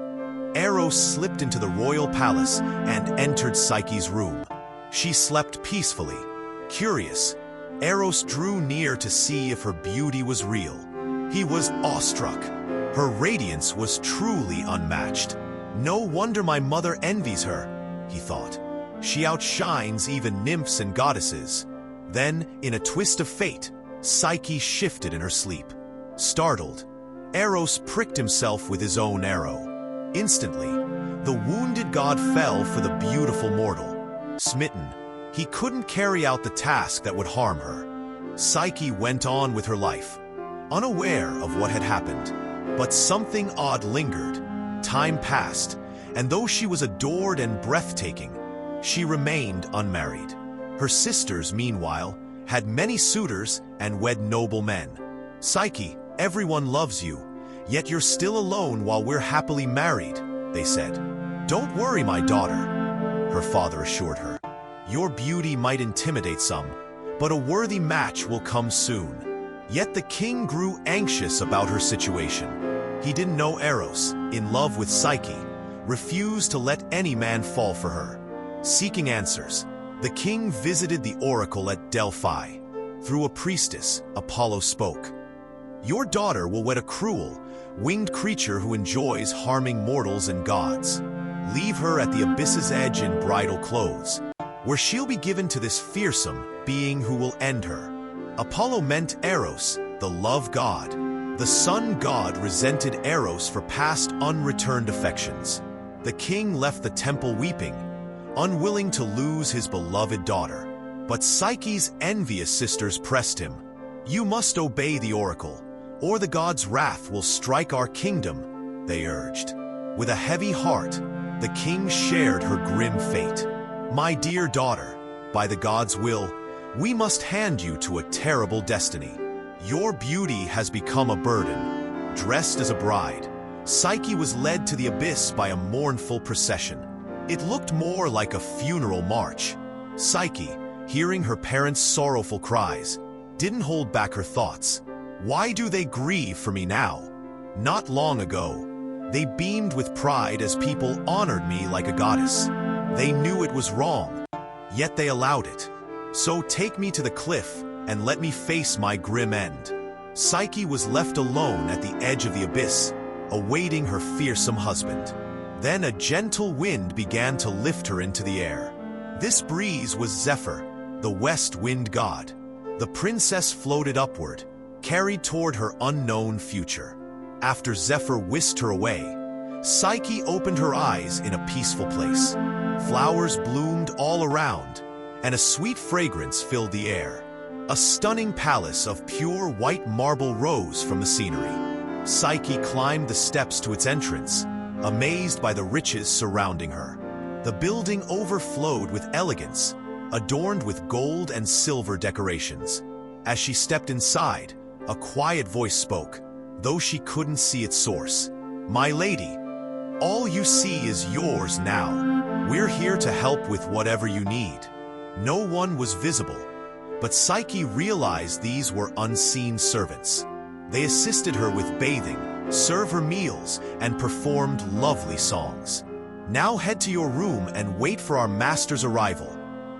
Eros slipped into the royal palace and entered Psyche's room. She slept peacefully. Curious, Eros drew near to see if her beauty was real. He was awestruck. Her radiance was truly unmatched. "No wonder my mother envies her," he thought. "She outshines even nymphs and goddesses." Then, in a twist of fate, Psyche shifted in her sleep. Startled, Eros pricked himself with his own arrow. Instantly, the wounded god fell for the beautiful mortal. Smitten, he couldn't carry out the task that would harm her. Psyche went on with her life, unaware of what had happened. But something odd lingered. Time passed, and though she was adored and breathtaking, she remained unmarried. Her sisters, meanwhile, had many suitors and wed noble men. "Psyche, everyone loves you, yet you're still alone while we're happily married," they said. "Don't worry, my daughter," her father assured her. "Your beauty might intimidate some, but a worthy match will come soon." Yet the king grew anxious about her situation. He didn't know Eros, in love with Psyche, refused to let any man fall for her. Seeking answers, the king visited the oracle at Delphi. Through a priestess, Apollo spoke. Your daughter will wed a cruel, winged creature who enjoys harming mortals and gods. Leave her at the abyss's edge in bridal clothes, where she'll be given to this fearsome being who will end her. Apollo meant Eros, the love god. The sun god resented Eros for past unreturned affections. The king left the temple weeping, unwilling to lose his beloved daughter. But Psyche's envious sisters pressed him. You must obey the oracle, or the god's wrath will strike our kingdom, they urged. With a heavy heart, the king shared her grim fate. My dear daughter, by the god's will, we must hand you to a terrible destiny. Your beauty has become a burden. Dressed as a bride, Psyche was led to the abyss by a mournful procession. It looked more like a funeral march. Psyche, hearing her parents' sorrowful cries, didn't hold back her thoughts. Why do they grieve for me now? Not long ago, they beamed with pride as people honored me like a goddess. They knew it was wrong, yet they allowed it. So take me to the cliff and let me face my grim end. Psyche was left alone at the edge of the abyss, awaiting her fearsome husband. Then a gentle wind began to lift her into the air. This breeze was Zephyr, the west wind god. The princess floated upward, carried toward her unknown future. After Zephyr whisked her away, Psyche opened her eyes in a peaceful place. Flowers bloomed all around, and a sweet fragrance filled the air. A stunning palace of pure white marble rose from the scenery. Psyche climbed the steps to its entrance, amazed by the riches surrounding her. The building overflowed with elegance, adorned with gold and silver decorations. As she stepped inside, a quiet voice spoke, though she couldn't see its source. My lady, all you see is yours now. We're here to help with whatever you need. No one was visible, but Psyche realized these were unseen servants. They assisted her with bathing, served her meals, and performed lovely songs. Now head to your room and wait for our master's arrival,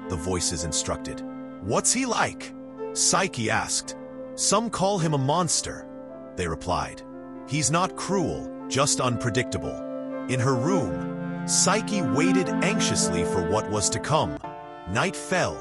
the voices instructed. What's he like? Psyche asked. Some call him a monster, they replied. He's not cruel, just unpredictable. In her room, Psyche waited anxiously for what was to come. Night fell,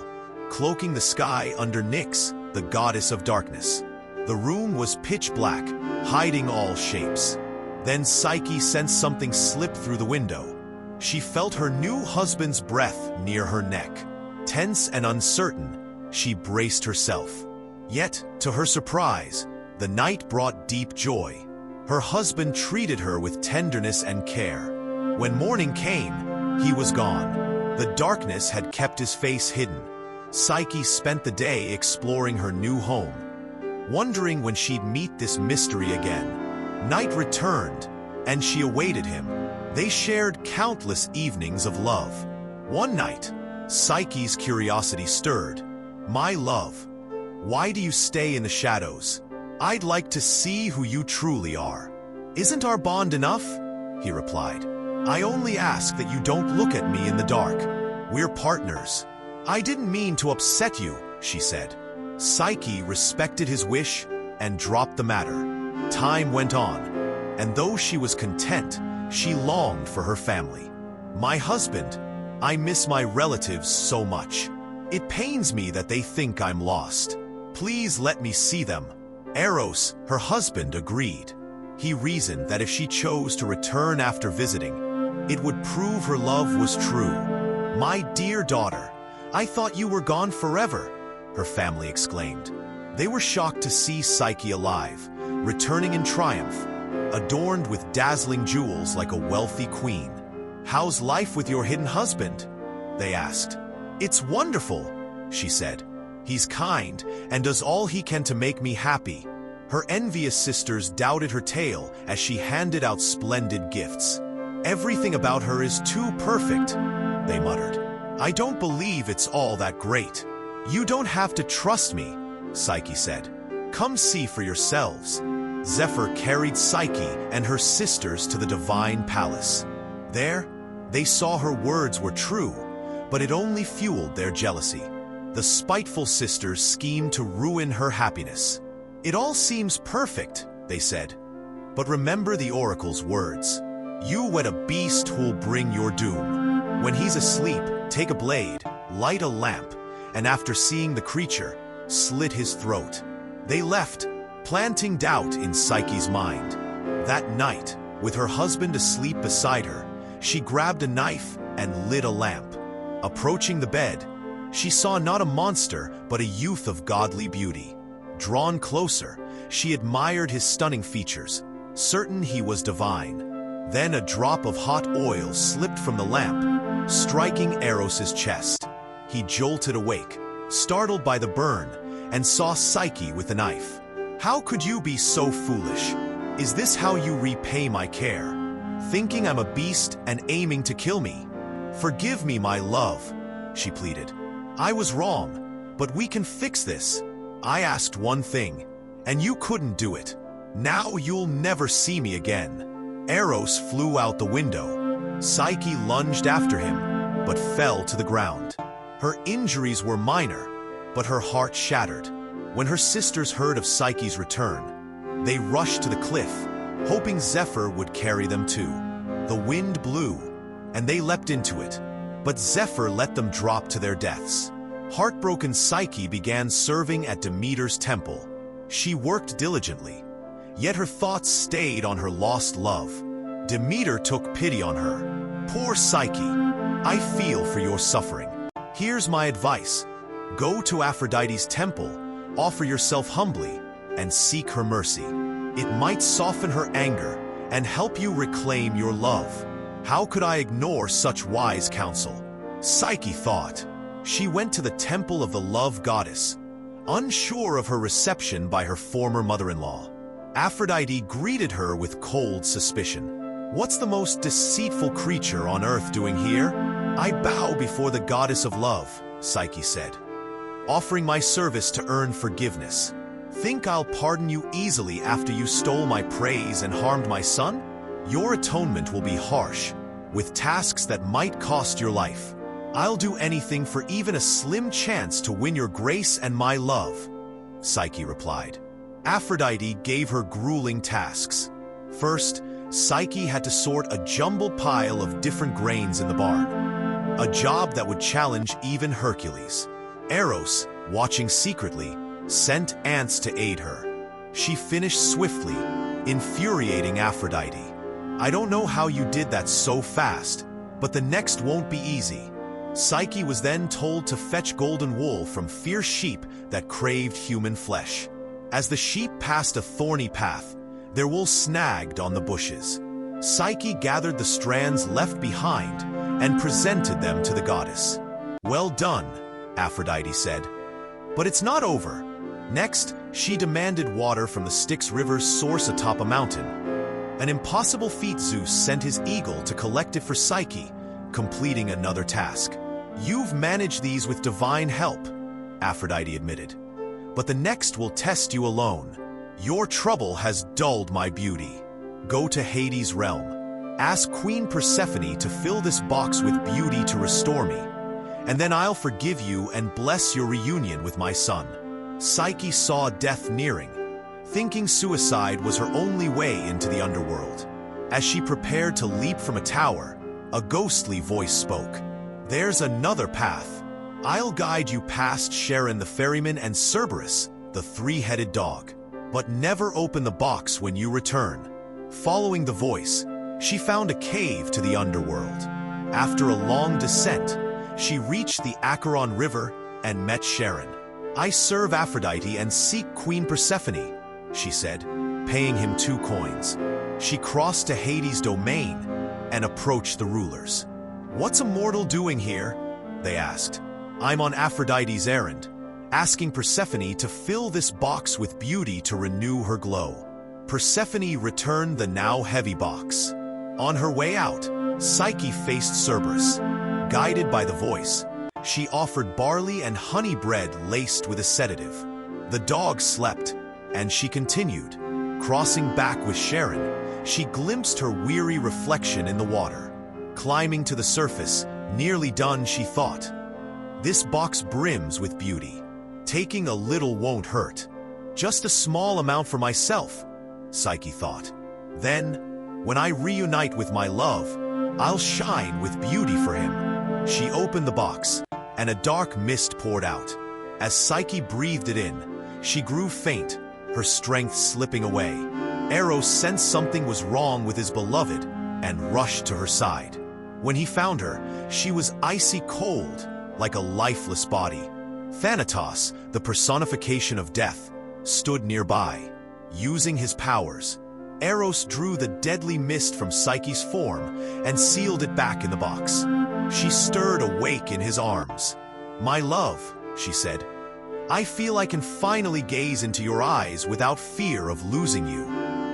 cloaking the sky under Nyx, the goddess of darkness. The room was pitch black, hiding all shapes. Then Psyche sensed something slip through the window. She felt her new husband's breath near her neck. Tense and uncertain, she braced herself. Yet, to her surprise, the night brought deep joy. Her husband treated her with tenderness and care. When morning came, he was gone. The darkness had kept his face hidden. Psyche spent the day exploring her new home, wondering when she'd meet this mystery again. Night returned, and she awaited him. They shared countless evenings of love. One night, Psyche's curiosity stirred. My love, why do you stay in the shadows? I'd like to see who you truly are. Isn't our bond enough? He replied. I only ask that you don't look at me in the dark. We're partners. I didn't mean to upset you, she said. Psyche respected his wish and dropped the matter. Time went on, and though she was content, she longed for her family. My husband, I miss my relatives so much. It pains me that they think I'm lost. Please let me see them. Eros, her husband, agreed. He reasoned that if she chose to return after visiting, it would prove her love was true. My dear daughter, I thought you were gone forever, her family exclaimed. They were shocked to see Psyche alive, returning in triumph, adorned with dazzling jewels like a wealthy queen. How's life with your hidden husband? They asked. It's wonderful, she said. He's kind and does all he can to make me happy. Her envious sisters doubted her tale as she handed out splendid gifts. Everything about her is too perfect, they muttered. I don't believe it's all that great. You don't have to trust me, Psyche said. Come see for yourselves. Zephyr carried Psyche and her sisters to the divine palace. There, they saw her words were true, but it only fueled their jealousy. The spiteful sisters schemed to ruin her happiness. "It all seems perfect," they said. "But remember the oracle's words. You wed a beast who'll bring your doom. When he's asleep, take a blade, light a lamp, and after seeing the creature, slit his throat." They left, planting doubt in Psyche's mind. That night, with her husband asleep beside her, she grabbed a knife and lit a lamp. Approaching the bed, she saw not a monster, but a youth of godly beauty. Drawn closer, she admired his stunning features, certain he was divine. Then a drop of hot oil slipped from the lamp, striking Eros's chest. He jolted awake, startled by the burn, and saw Psyche with a knife. "How could you be so foolish? Is this how you repay my care? Thinking I'm a beast and aiming to kill me? Forgive me, my love," she pleaded. "I was wrong, but we can fix this. I asked one thing, and you couldn't do it. Now you'll never see me again." Eros flew out the window. Psyche lunged after him, but fell to the ground. Her injuries were minor, but her heart shattered. When her sisters heard of Psyche's return, they rushed to the cliff, hoping Zephyr would carry them too. The wind blew, and they leapt into it, but Zephyr let them drop to their deaths. Heartbroken Psyche began serving at Demeter's temple. She worked diligently, yet her thoughts stayed on her lost love. Demeter took pity on her. "Poor Psyche, I feel for your suffering. Here's my advice. Go to Aphrodite's temple, offer yourself humbly, and seek her mercy. It might soften her anger and help you reclaim your love." How could I ignore such wise counsel? Psyche thought. She went to the temple of the love goddess, unsure of her reception by her former mother-in-law. Aphrodite greeted her with cold suspicion. "What's the most deceitful creature on earth doing here?" "I bow before the goddess of love," Psyche said, "offering my service to earn forgiveness. Think I'll pardon you easily after you stole my praise and harmed my son? Your atonement will be harsh, with tasks that might cost your life. I'll do anything for even a slim chance to win your grace and my love," Psyche replied. Aphrodite gave her grueling tasks. First, Psyche had to sort a jumbled pile of different grains in the barn, a job that would challenge even Hercules. Eros, watching secretly, sent ants to aid her. She finished swiftly, infuriating Aphrodite. "I don't know how you did that so fast, but the next won't be easy." Psyche was then told to fetch golden wool from fierce sheep that craved human flesh. As the sheep passed a thorny path, their wool snagged on the bushes. Psyche gathered the strands left behind and presented them to the goddess. "Well done," Aphrodite said. "But it's not over." Next, she demanded water from the Styx River's source atop a mountain. An impossible feat. Zeus sent his eagle to collect it for Psyche, completing another task. "You've managed these with divine help," Aphrodite admitted. "But the next will test you alone. Your trouble has dulled my beauty. Go to Hades' realm. Ask Queen Persephone to fill this box with beauty to restore me, and then I'll forgive you and bless your reunion with my son." Psyche saw death nearing, thinking suicide was her only way into the underworld. As she prepared to leap from a tower, a ghostly voice spoke. "There's another path. I'll guide you past Charon the ferryman and Cerberus, the three-headed dog. But never open the box when you return." Following the voice, she found a cave to the underworld. After a long descent, she reached the Acheron River and met Charon. "I serve Aphrodite and seek Queen Persephone," she said, paying him 2 coins. She crossed to Hades' domain and approached the rulers. "What's a mortal doing here?" they asked. "I'm on Aphrodite's errand, asking Persephone to fill this box with beauty to renew her glow." Persephone returned the now heavy box. On her way out, Psyche faced Cerberus. Guided by the voice, she offered barley and honey bread laced with a sedative. The dog slept, and she continued. Crossing back with Charon, she glimpsed her weary reflection in the water. Climbing to the surface, nearly done, she thought. This box brims with beauty. Taking a little won't hurt. Just a small amount for myself, Psyche thought. Then, when I reunite with my love, I'll shine with beauty for him. She opened the box, and a dark mist poured out. As Psyche breathed it in, she grew faint, her strength slipping away. Eros sensed something was wrong with his beloved and rushed to her side. When he found her, she was icy cold, like a lifeless body. Thanatos, the personification of death, stood nearby. Using his powers, Eros drew the deadly mist from Psyche's form and sealed it back in the box. She stirred awake in his arms. "My love," she said, "I feel I can finally gaze into your eyes without fear of losing you."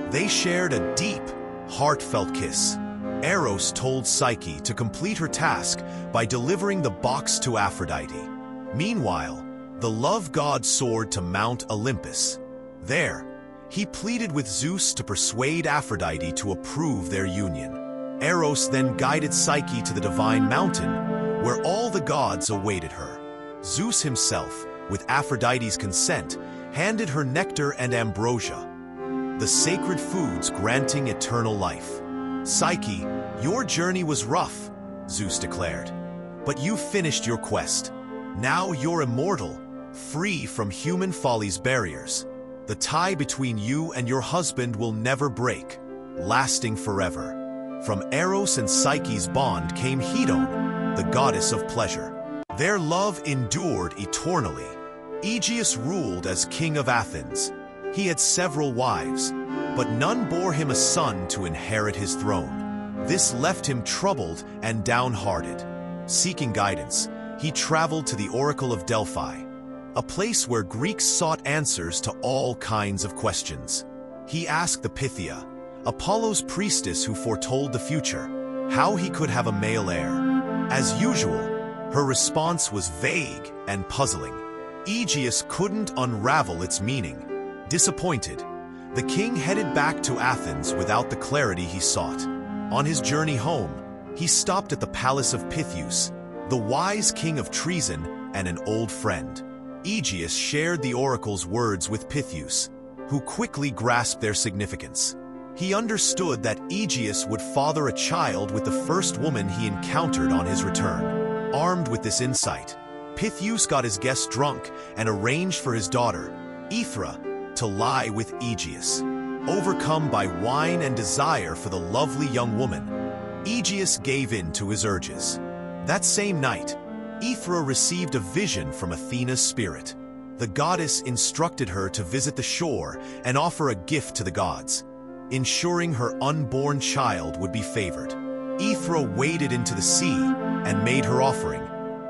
They shared a deep, heartfelt kiss. Eros told Psyche to complete her task by delivering the box to Aphrodite. Meanwhile, the love god soared to Mount Olympus. There, he pleaded with Zeus to persuade Aphrodite to approve their union. Eros then guided Psyche to the divine mountain, where all the gods awaited her. Zeus himself, with Aphrodite's consent, handed her nectar and ambrosia, the sacred foods granting eternal life. "Psyche, your journey was rough," Zeus declared, "but you finished your quest. Now you're immortal, free from human folly's barriers. The tie between you and your husband will never break, lasting forever." From Eros and Psyche's bond came Hedone, the goddess of pleasure. Their love endured eternally. Aegeus ruled as king of Athens. He had several wives, but none bore him a son to inherit his throne. This left him troubled and downhearted. Seeking guidance, he traveled to the Oracle of Delphi, a place where Greeks sought answers to all kinds of questions. He asked the Pythia, Apollo's priestess who foretold the future, how he could have a male heir. As usual, her response was vague and puzzling. Aegeus couldn't unravel its meaning. Disappointed, the king headed back to Athens without the clarity he sought. On his journey home, he stopped at the palace of Pythius, the wise king of treason and an old friend. Aegeus shared the oracle's words with Pythius, who quickly grasped their significance. He understood that Aegeus would father a child with the first woman he encountered on his return. Armed with this insight, Pythius got his guest drunk and arranged for his daughter, Aethra, to lie with Aegeus. Overcome by wine and desire for the lovely young woman, Aegeus gave in to his urges. That same night, Aethra received a vision from Athena's spirit. The goddess instructed her to visit the shore and offer a gift to the gods, ensuring her unborn child would be favored. Aethra waded into the sea and made her offering.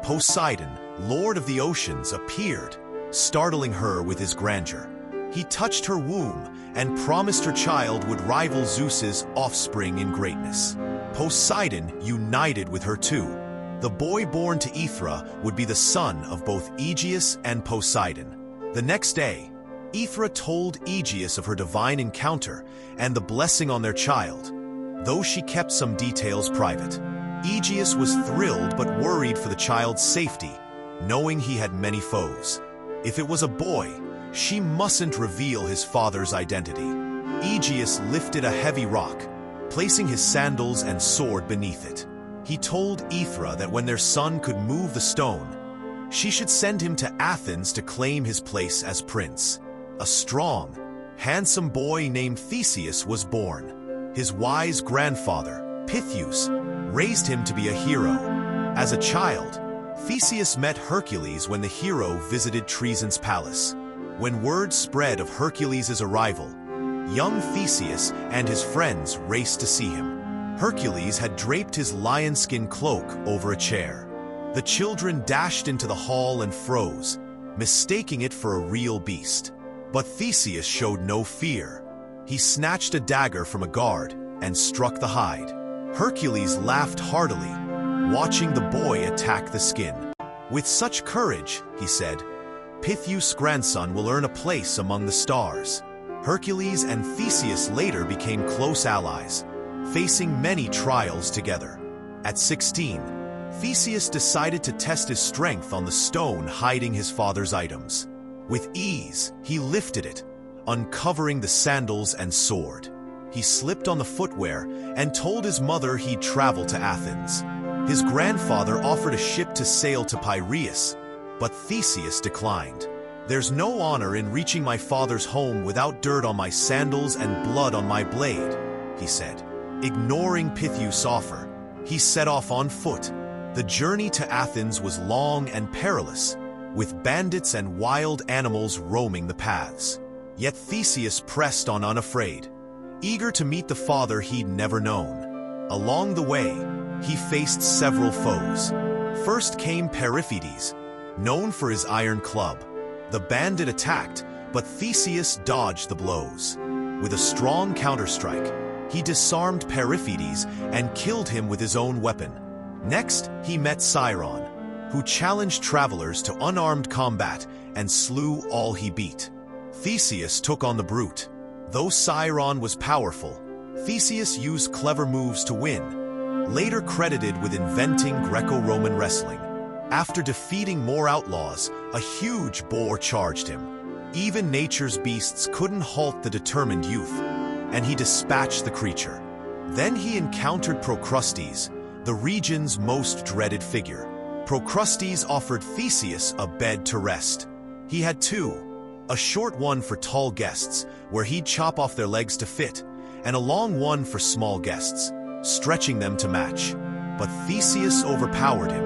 Poseidon, lord of the oceans, appeared, startling her with his grandeur. He touched her womb and promised her child would rival Zeus's offspring in greatness. Poseidon united with her too. The boy born to Aethra would be the son of both Aegeus and Poseidon. The next day, Aethra told Aegeus of her divine encounter and the blessing on their child, though she kept some details private. Aegeus was thrilled but worried for the child's safety, knowing he had many foes. If it was a boy, she mustn't reveal his father's identity. Aegeus lifted a heavy rock, placing his sandals and sword beneath it. He told Aethra that when their son could move the stone, she should send him to Athens to claim his place as prince. A strong, handsome boy named Theseus was born. His wise grandfather, Pythius, raised him to be a hero. As a child, Theseus met Hercules when the hero visited Treason's palace. When word spread of Hercules' arrival, young Theseus and his friends raced to see him. Hercules had draped his lion-skin cloak over a chair. The children dashed into the hall and froze, mistaking it for a real beast. But Theseus showed no fear. He snatched a dagger from a guard and struck the hide. Hercules laughed heartily, watching the boy attack the skin. "With such courage," he said, "Pythius' grandson will earn a place among the stars." Hercules and Theseus later became close allies, facing many trials together. At 16, Theseus decided to test his strength on the stone hiding his father's items. With ease, he lifted it, uncovering the sandals and sword. He slipped on the footwear and told his mother he'd travel to Athens. His grandfather offered a ship to sail to Piraeus, but Theseus declined. "There's no honor in reaching my father's home without dirt on my sandals and blood on my blade," he said. Ignoring Pythius' offer, he set off on foot. The journey to Athens was long and perilous, with bandits and wild animals roaming the paths. Yet Theseus pressed on unafraid, eager to meet the father he'd never known. Along the way, he faced several foes. First came Periphetes, known for his iron club. The bandit attacked, but Theseus dodged the blows. With a strong counterstrike, he disarmed Periphetes and killed him with his own weapon. Next, he met Sciron, who challenged travelers to unarmed combat and slew all he beat. Theseus took on the brute. Though Sciron was powerful, Theseus used clever moves to win, later credited with inventing Greco-Roman wrestling. After defeating more outlaws, a huge boar charged him. Even nature's beasts couldn't halt the determined youth, and he dispatched the creature. Then he encountered Procrustes, the region's most dreaded figure. Procrustes offered Theseus a bed to rest. He had two, a short one for tall guests, where he'd chop off their legs to fit, and a long one for small guests, stretching them to match. But Theseus overpowered him,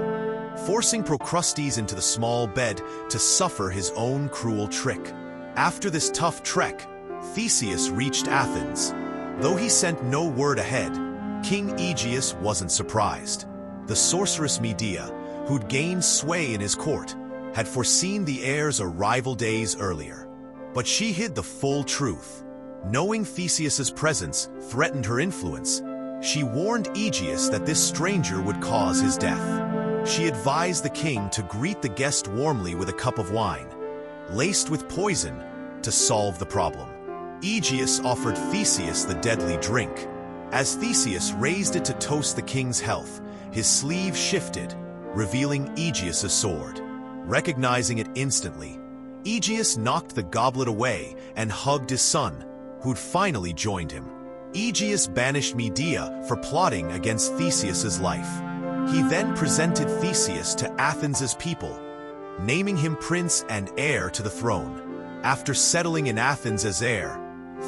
forcing Procrustes into the small bed to suffer his own cruel trick. After this tough trek, Theseus reached Athens. Though he sent no word ahead, King Aegeus wasn't surprised. The sorceress Medea, who'd gained sway in his court, had foreseen the heir's arrival days earlier. But she hid the full truth. Knowing Theseus's presence threatened her influence, she warned Aegeus that this stranger would cause his death. She advised the king to greet the guest warmly with a cup of wine, laced with poison, to solve the problem. Aegeus offered Theseus the deadly drink. As Theseus raised it to toast the king's health, his sleeve shifted, revealing Aegeus's sword. Recognizing it instantly, Aegeus knocked the goblet away and hugged his son, who'd finally joined him. Aegeus banished Medea for plotting against Theseus's life. He then presented Theseus to Athens' people, naming him prince and heir to the throne. After settling in Athens as heir,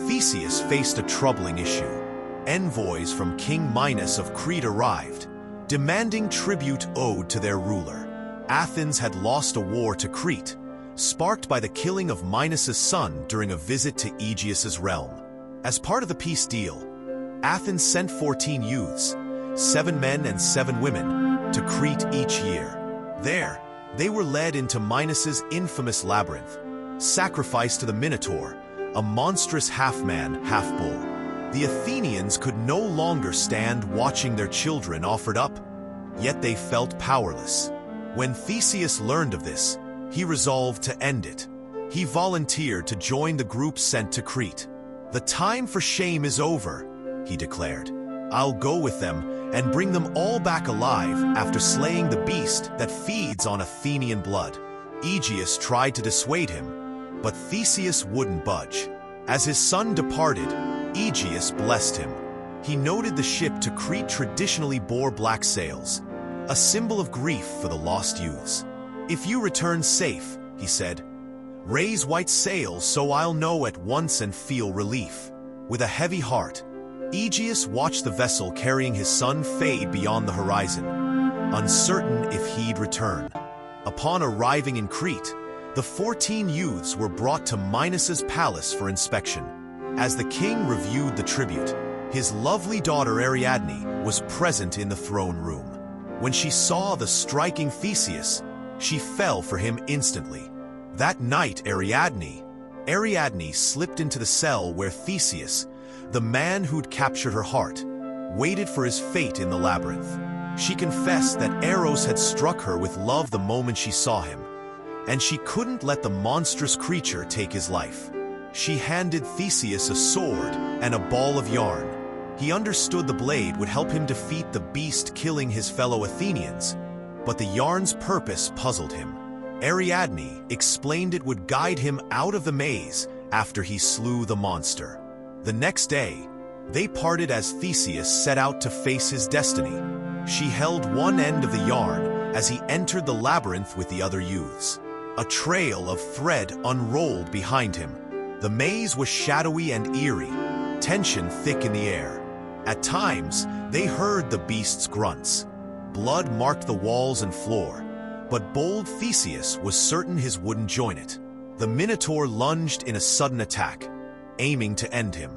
Theseus faced a troubling issue. Envoys from King Minos of Crete arrived, demanding tribute owed to their ruler. Athens had lost a war to Crete, sparked by the killing of Minos' son during a visit to Aegeus' realm. As part of the peace deal, Athens sent 14 youths, 7 men and 7 women, to Crete each year. There, they were led into Minos' infamous labyrinth, sacrificed to the Minotaur, a monstrous half-man, half-bull. The Athenians could no longer stand watching their children offered up, yet they felt powerless. When Theseus learned of this, he resolved to end it. He volunteered to join the group sent to Crete. "The time for shame is over," he declared. "I'll go with them and bring them all back alive after slaying the beast that feeds on Athenian blood." Aegeus tried to dissuade him, but Theseus wouldn't budge. As his son departed, Aegeus blessed him. He noted the ship to Crete traditionally bore black sails, a symbol of grief for the lost youths. "If you return safe," he said, "raise white sails so I'll know at once and feel relief." With a heavy heart, Aegeus watched the vessel carrying his son fade beyond the horizon, uncertain if he'd return. Upon arriving in Crete, the 14 youths were brought to Minos' palace for inspection. As the king reviewed the tribute, his lovely daughter Ariadne was present in the throne room. When she saw the striking Theseus, she fell for him instantly. That night, Ariadne slipped into the cell where Theseus, the man who'd captured her heart, waited for his fate in the labyrinth. She confessed that Eros had struck her with love the moment she saw him, and she couldn't let the monstrous creature take his life. She handed Theseus a sword and a ball of yarn. He understood the blade would help him defeat the beast killing his fellow Athenians, but the yarn's purpose puzzled him. Ariadne explained it would guide him out of the maze after he slew the monster. The next day, they parted as Theseus set out to face his destiny. She held one end of the yarn as he entered the labyrinth with the other youths. A trail of thread unrolled behind him. The maze was shadowy and eerie, tension thick in the air. At times, they heard the beast's grunts. Blood marked the walls and floor, but bold Theseus was certain his wouldn't join it. The Minotaur lunged in a sudden attack, aiming to end him.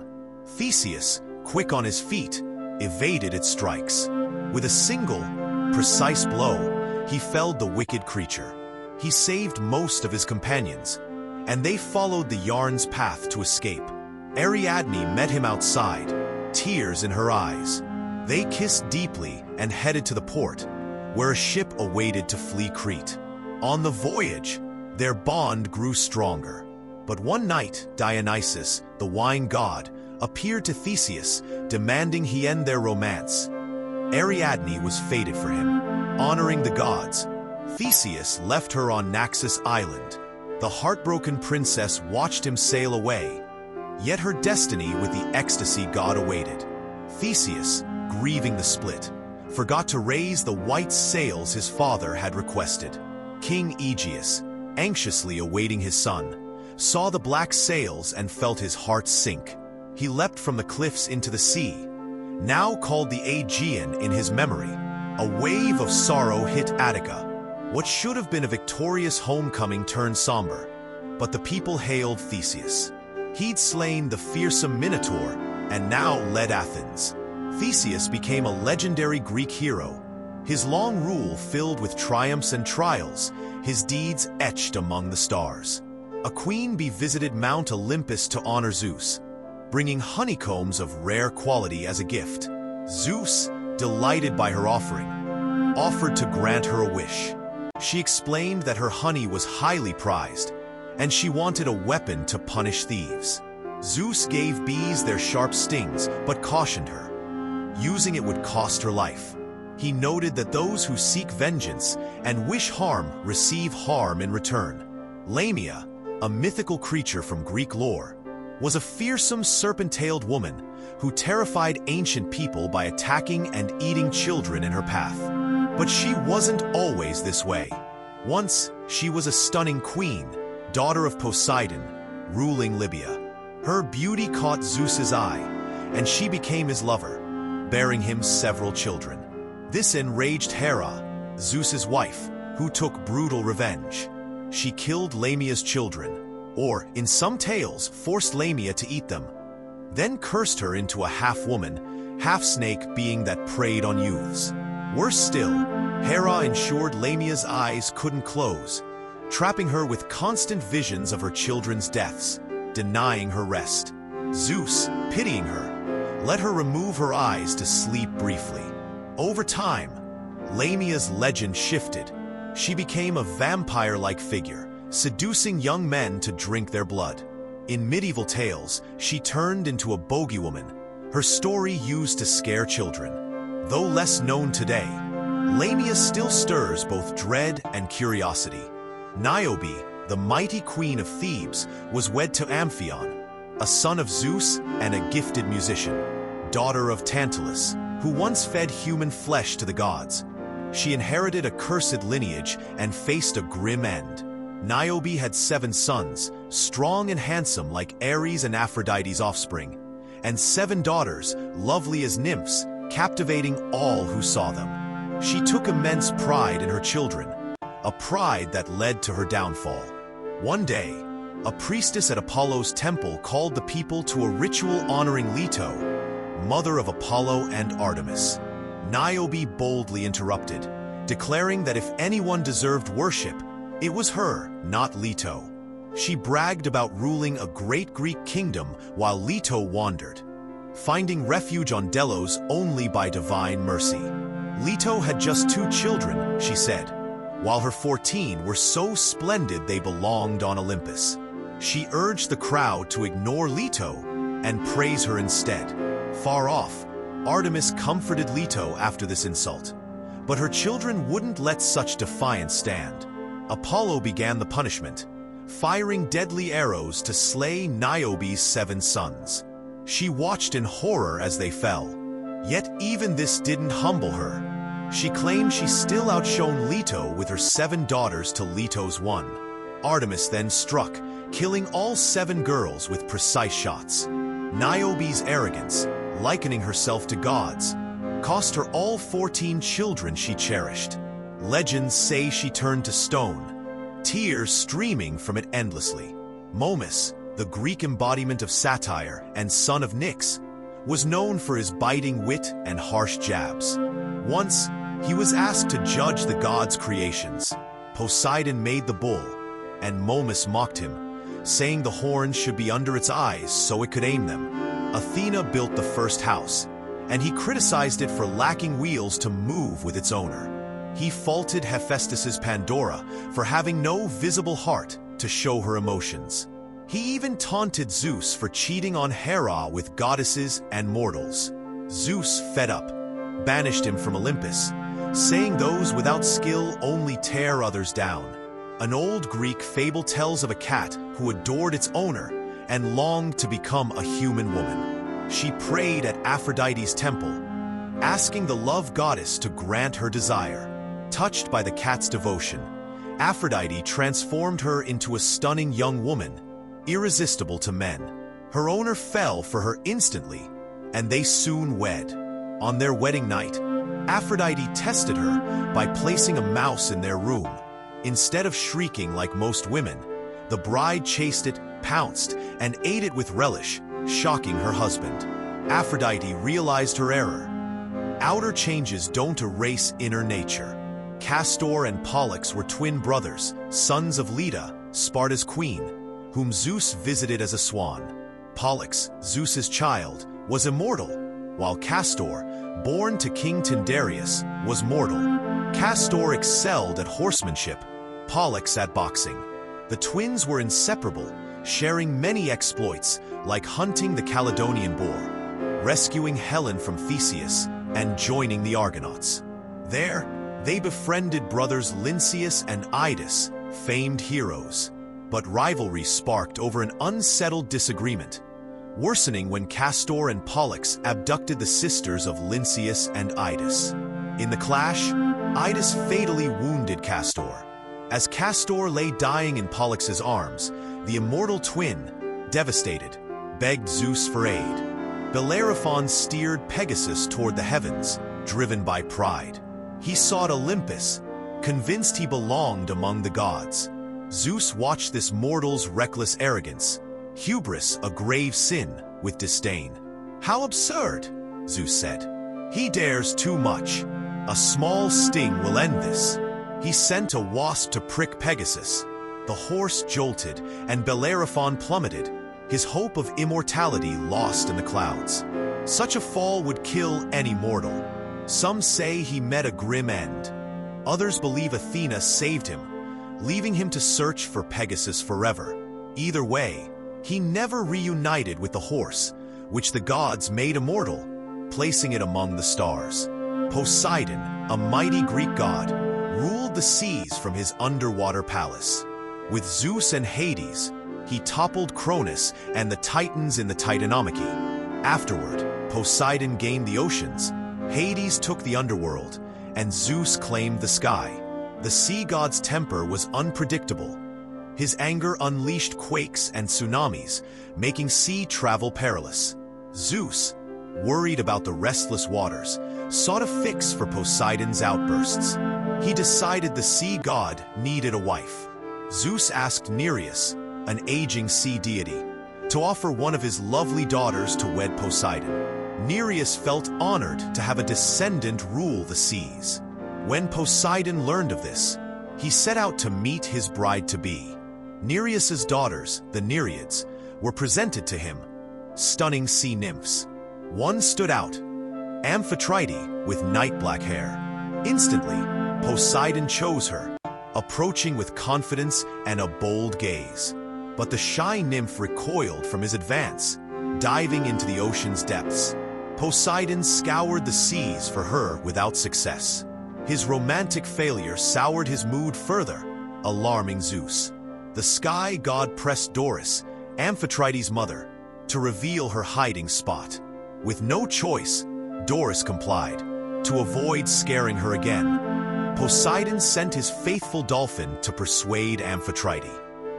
Theseus, quick on his feet, evaded its strikes. With a single, precise blow, he felled the wicked creature. He saved most of his companions, and they followed the yarn's path to escape. Ariadne met him outside, tears in her eyes. They kissed deeply and headed to the port, where a ship awaited to flee Crete. On the voyage, their bond grew stronger. But one night, Dionysus, the wine god, appeared to Theseus, demanding he end their romance. Ariadne was fated for him. Honoring the gods, Theseus left her on Naxos Island. The heartbroken princess watched him sail away, yet her destiny with the ecstasy god awaited. Theseus, grieving the split, forgot to raise the white sails his father had requested. King Aegeus, anxiously awaiting his son, saw the black sails and felt his heart sink. He leapt from the cliffs into the sea, now called the Aegean in his memory. A wave of sorrow hit Attica. What should have been a victorious homecoming turned somber, but the people hailed Theseus. He'd slain the fearsome Minotaur and now led Athens. Theseus became a legendary Greek hero, his long rule filled with triumphs and trials, his deeds etched among the stars. A queen bee visited Mount Olympus to honor Zeus, bringing honeycombs of rare quality as a gift. Zeus, delighted by her offering, offered to grant her a wish. She explained that her honey was highly prized, and she wanted a weapon to punish thieves. Zeus gave bees their sharp stings, but cautioned her. Using it would cost her life. He noted that those who seek vengeance and wish harm receive harm in return. Lamia, a mythical creature from Greek lore, was a fearsome serpent-tailed woman who terrified ancient people by attacking and eating children in her path. But she wasn't always this way. Once, she was a stunning queen, daughter of Poseidon, ruling Libya. Her beauty caught Zeus's eye, and she became his lover, bearing him several children. This enraged Hera, Zeus's wife, who took brutal revenge. She killed Lamia's children, or, in some tales, forced Lamia to eat them, then cursed her into a half-woman, half-snake being that preyed on youths. Worse still, Hera ensured Lamia's eyes couldn't close, trapping her with constant visions of her children's deaths, denying her rest. Zeus, pitying her, let her remove her eyes to sleep briefly. Over time, Lamia's legend shifted. She became a vampire-like figure, seducing young men to drink their blood. In medieval tales, she turned into a bogey woman, her story used to scare children. Though less known today, Lamia still stirs both dread and curiosity. Niobe, the mighty queen of Thebes, was wed to Amphion, a son of Zeus and a gifted musician, daughter of Tantalus, who once fed human flesh to the gods. She inherited a cursed lineage and faced a grim end. Niobe had 7 sons, strong and handsome like Ares and Aphrodite's offspring, and 7 daughters, lovely as nymphs, captivating all who saw them. She took immense pride in her children, a pride that led to her downfall. One day, a priestess at Apollo's temple called the people to a ritual honoring Leto, mother of Apollo and Artemis. Niobe boldly interrupted, declaring that if anyone deserved worship, it was her, not Leto. She bragged about ruling a great Greek kingdom while Leto wandered, finding refuge on Delos only by divine mercy. Leto had just 2 children, she said, while her 14 were so splendid they belonged on Olympus. She urged the crowd to ignore Leto and praise her instead. Far off, Artemis comforted Leto after this insult. But her children wouldn't let such defiance stand. Apollo began the punishment, firing deadly arrows to slay Niobe's 7 sons. She watched in horror as they fell. Yet even this didn't humble her. She claimed she still outshone Leto with her 7 daughters to Leto's 1. Artemis then struck, killing all 7 girls with precise shots. Niobe's arrogance, likening herself to gods, cost her all 14 children she cherished. Legends say she turned to stone, tears streaming from it endlessly. Momus, the Greek embodiment of satire and son of Nyx, was known for his biting wit and harsh jabs. Once, he was asked to judge the gods' creations. Poseidon made the bull, and Momus mocked him, saying the horns should be under its eyes so it could aim them. Athena built the first house, and he criticized it for lacking wheels to move with its owner. He faulted Hephaestus's Pandora for having no visible heart to show her emotions. He even taunted Zeus for cheating on Hera with goddesses and mortals. Zeus, fed up, banished him from Olympus, saying those without skill only tear others down. An old Greek fable tells of a cat who adored its owner and longed to become a human woman. She prayed at Aphrodite's temple, asking the love goddess to grant her desire. Touched by the cat's devotion, Aphrodite transformed her into a stunning young woman, irresistible to men. Her owner fell for her instantly, and they soon wed. On their wedding night, Aphrodite tested her by placing a mouse in their room. Instead of shrieking like most women, the bride chased it, pounced, and ate it with relish, shocking her husband. Aphrodite realized her error. Outer changes don't erase inner nature. Castor and Pollux were twin brothers, sons of Leda, Sparta's queen, whom Zeus visited as a swan. Pollux, Zeus's child, was immortal, while Castor, born to King Tyndareus, was mortal. Castor excelled at horsemanship, Pollux at boxing. The twins were inseparable, sharing many exploits, like hunting the Caledonian boar, rescuing Helen from Theseus, and joining the Argonauts. There, they befriended brothers Lynceus and Idas, famed heroes. But rivalry sparked over an unsettled disagreement, worsening when Castor and Pollux abducted the sisters of Lynceus and Idas. In the clash, Idas fatally wounded Castor. As Castor lay dying in Pollux's arms, the immortal twin, devastated, begged Zeus for aid. Bellerophon steered Pegasus toward the heavens, driven by pride. He sought Olympus, convinced he belonged among the gods. Zeus watched this mortal's reckless arrogance, hubris a grave sin, with disdain. "How absurd," Zeus said. "He dares too much. A small sting will end this." He sent a wasp to prick Pegasus. The horse jolted, and Bellerophon plummeted, his hope of immortality lost in the clouds. Such a fall would kill any mortal. Some say he met a grim end. Others believe Athena saved him, leaving him to search for Pegasus forever. Either way, he never reunited with the horse, which the gods made immortal, placing it among the stars. Poseidon, a mighty Greek god, ruled the seas from his underwater palace. With Zeus and Hades, he toppled Cronus and the Titans in the Titanomachy. Afterward, Poseidon gained the oceans, Hades took the underworld, and Zeus claimed the sky. The sea god's temper was unpredictable. His anger unleashed quakes and tsunamis, making sea travel perilous. Zeus, worried about the restless waters, sought a fix for Poseidon's outbursts. He decided the sea god needed a wife. Zeus asked Nereus, an aging sea deity, to offer one of his lovely daughters to wed Poseidon. Nereus felt honored to have a descendant rule the seas. When Poseidon learned of this, he set out to meet his bride-to-be. Nereus's daughters, the Nereids, were presented to him, stunning sea nymphs. One stood out, Amphitrite with night-black hair. Instantly, Poseidon chose her, approaching with confidence and a bold gaze. But the shy nymph recoiled from his advance, diving into the ocean's depths. Poseidon scoured the seas for her without success. His romantic failure soured his mood further, alarming Zeus. The sky god pressed Doris, Amphitrite's mother, to reveal her hiding spot. With no choice, Doris complied, to avoid scaring her again. Poseidon sent his faithful dolphin to persuade Amphitrite.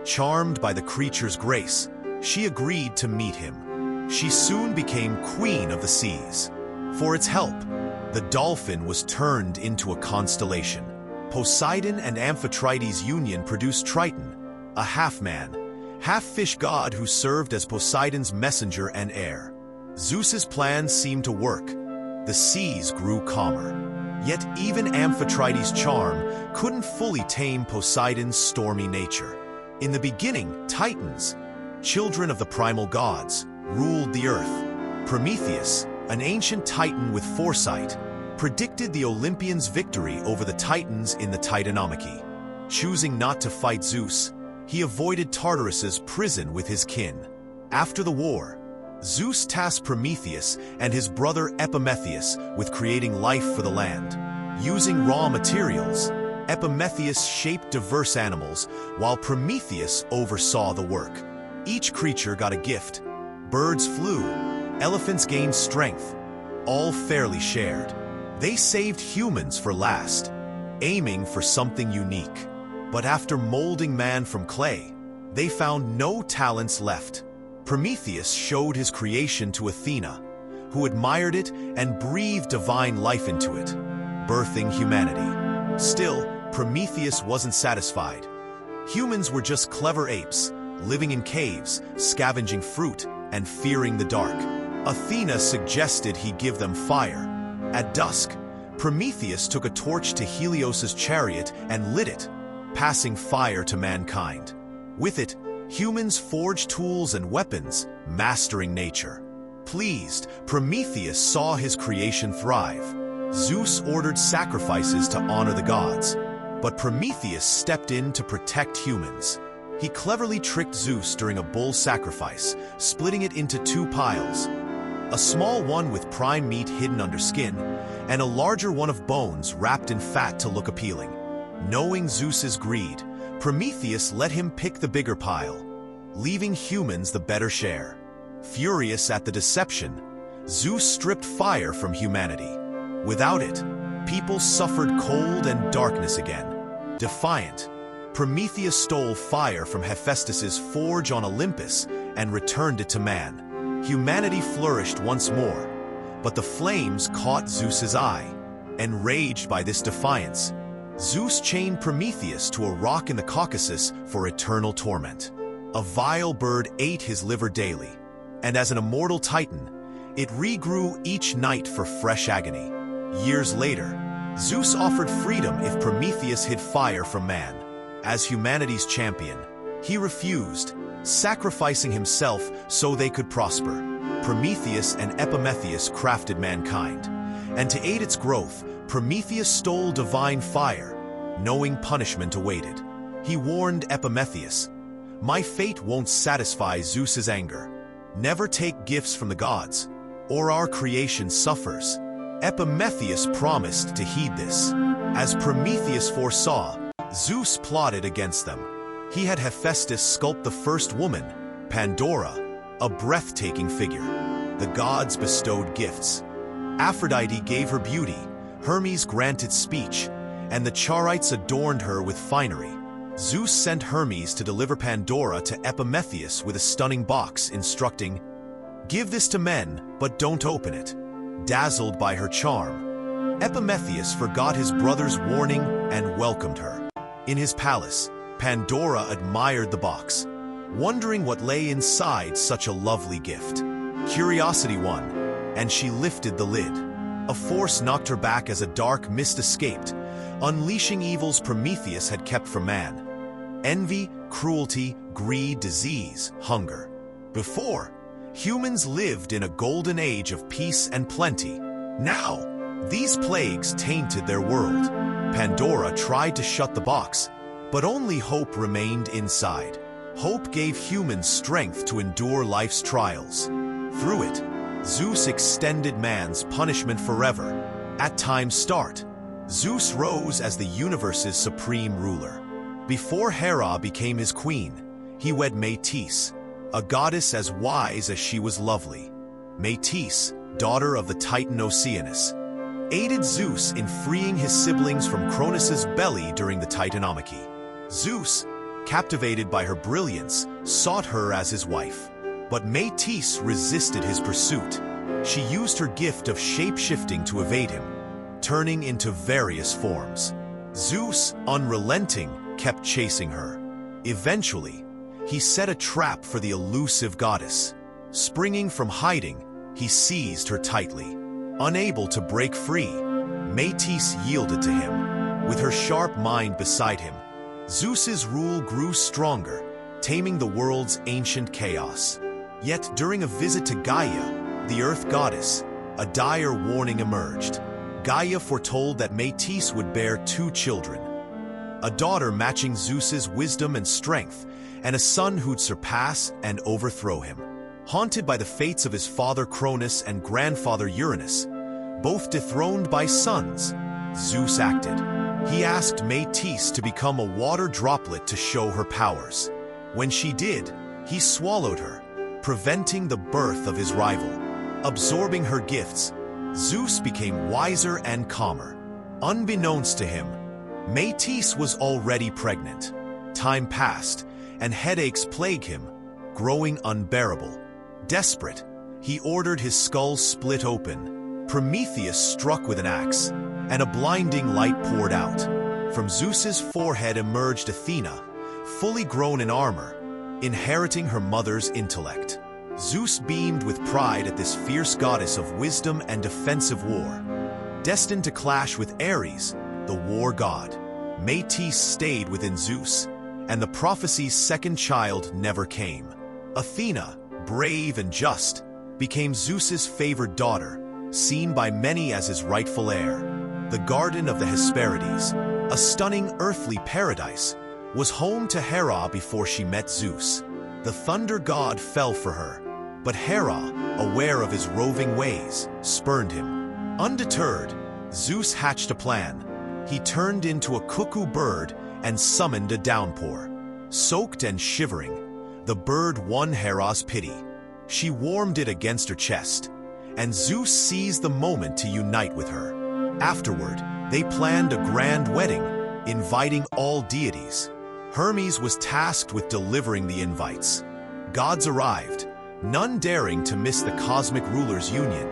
Charmed by the creature's grace, she agreed to meet him. She soon became queen of the seas. For its help, the dolphin was turned into a constellation. Poseidon and Amphitrite's union produced Triton, a half-man, half-fish god who served as Poseidon's messenger and heir. Zeus's plans seemed to work. The seas grew calmer. Yet even Amphitrite's charm couldn't fully tame Poseidon's stormy nature. In the beginning, Titans, children of the primal gods, ruled the earth. Prometheus, an ancient Titan with foresight, predicted the Olympians' victory over the Titans in the Titanomachy. Choosing not to fight Zeus, he avoided Tartarus's prison with his kin. After the war, Zeus tasked Prometheus and his brother Epimetheus with creating life for the land. Using raw materials, Epimetheus shaped diverse animals, while Prometheus oversaw the work. Each creature got a gift. Birds flew, elephants gained strength, all fairly shared. They saved humans for last, aiming for something unique. But after molding man from clay, they found no talents left. Prometheus showed his creation to Athena, who admired it and breathed divine life into it, birthing humanity. Still, Prometheus wasn't satisfied. Humans were just clever apes, living in caves, scavenging fruit, and fearing the dark. Athena suggested he give them fire. At dusk, Prometheus took a torch to Helios's chariot and lit it, passing fire to mankind. With it, humans forged tools and weapons, mastering nature. Pleased, Prometheus saw his creation thrive. Zeus ordered sacrifices to honor the gods, but Prometheus stepped in to protect humans. He cleverly tricked Zeus during a bull sacrifice, splitting it into two piles. A small one with prime meat hidden under skin, and a larger one of bones wrapped in fat to look appealing. Knowing Zeus's greed, Prometheus let him pick the bigger pile, leaving humans the better share. Furious at the deception, Zeus stripped fire from humanity. Without it, people suffered cold and darkness again. Defiant, Prometheus stole fire from Hephaestus's forge on Olympus and returned it to man. Humanity flourished once more, but the flames caught Zeus's eye. Enraged by this defiance, Zeus chained Prometheus to a rock in the Caucasus for eternal torment. A vile bird ate his liver daily, and as an immortal titan, it regrew each night for fresh agony. Years later, Zeus offered freedom if Prometheus hid fire from man. As humanity's champion, he refused, sacrificing himself so they could prosper. Prometheus and Epimetheus crafted mankind, and to aid its growth, Prometheus stole divine fire, knowing punishment awaited. He warned Epimetheus, "My fate won't satisfy Zeus's anger. Never take gifts from the gods, or our creation suffers." Epimetheus promised to heed this. As Prometheus foresaw, Zeus plotted against them. He had Hephaestus sculpt the first woman, Pandora, a breathtaking figure. The gods bestowed gifts. Aphrodite gave her beauty, Hermes granted speech, and the Charites adorned her with finery. Zeus sent Hermes to deliver Pandora to Epimetheus with a stunning box instructing, "Give this to men, but don't open it." Dazzled by her charm, Epimetheus forgot his brother's warning and welcomed her. In his palace, Pandora admired the box, wondering what lay inside such a lovely gift. Curiosity won, and she lifted the lid. A force knocked her back as a dark mist escaped, unleashing evils Prometheus had kept from man. Envy, cruelty, greed, disease, hunger. Before, humans lived in a golden age of peace and plenty. Now, these plagues tainted their world. Pandora tried to shut the box, but only hope remained inside. Hope gave humans strength to endure life's trials. Through it, Zeus extended man's punishment forever. At time's start, Zeus rose as the universe's supreme ruler. Before Hera became his queen, he wed Medusa, a goddess as wise as she was lovely. Medusa, daughter of the Titan Oceanus, aided Zeus in freeing his siblings from Cronus's belly during the Titanomachy. Zeus, captivated by her brilliance, sought her as his wife. But Medusa resisted his pursuit. She used her gift of shape-shifting to evade him, turning into various forms. Zeus, unrelenting, kept chasing her. Eventually, he set a trap for the elusive goddess. Springing from hiding, he seized her tightly. Unable to break free, Medusa yielded to him. With her sharp mind beside him, Zeus's rule grew stronger, taming the world's ancient chaos. Yet during a visit to Gaia, the Earth goddess, a dire warning emerged. Gaia foretold that Medusa would bear 2 children, a daughter matching Zeus's wisdom and strength, and a son who'd surpass and overthrow him. Haunted by the fates of his father Cronus and grandfather Uranus, both dethroned by sons, Zeus acted. He asked Medusa to become a water droplet to show her powers. When she did, he swallowed her, preventing the birth of his rival. Absorbing her gifts, Zeus became wiser and calmer. Unbeknownst to him, Medusa was already pregnant. Time passed, and headaches plagued him, growing unbearable. Desperate, he ordered his skull split open. Prometheus struck with an axe, and a blinding light poured out. From Zeus's forehead emerged Athena, fully grown in armor, inheriting her mother's intellect. Zeus beamed with pride at this fierce goddess of wisdom and defensive war. Destined to clash with Ares, the war god, Medusa stayed within Zeus, and the prophecy's second child never came. Athena, brave and just, became Zeus's favored daughter, seen by many as his rightful heir. The Garden of the Hesperides, a stunning earthly paradise, was home to Hera before she met Zeus. The thunder god fell for her, but Hera, aware of his roving ways, spurned him. Undeterred, Zeus hatched a plan. He turned into a cuckoo bird and summoned a downpour. Soaked and shivering, the bird won Hera's pity. She warmed it against her chest, and Zeus seized the moment to unite with her. Afterward, they planned a grand wedding, inviting all deities. Hermes was tasked with delivering the invites. Gods arrived, none daring to miss the cosmic ruler's union,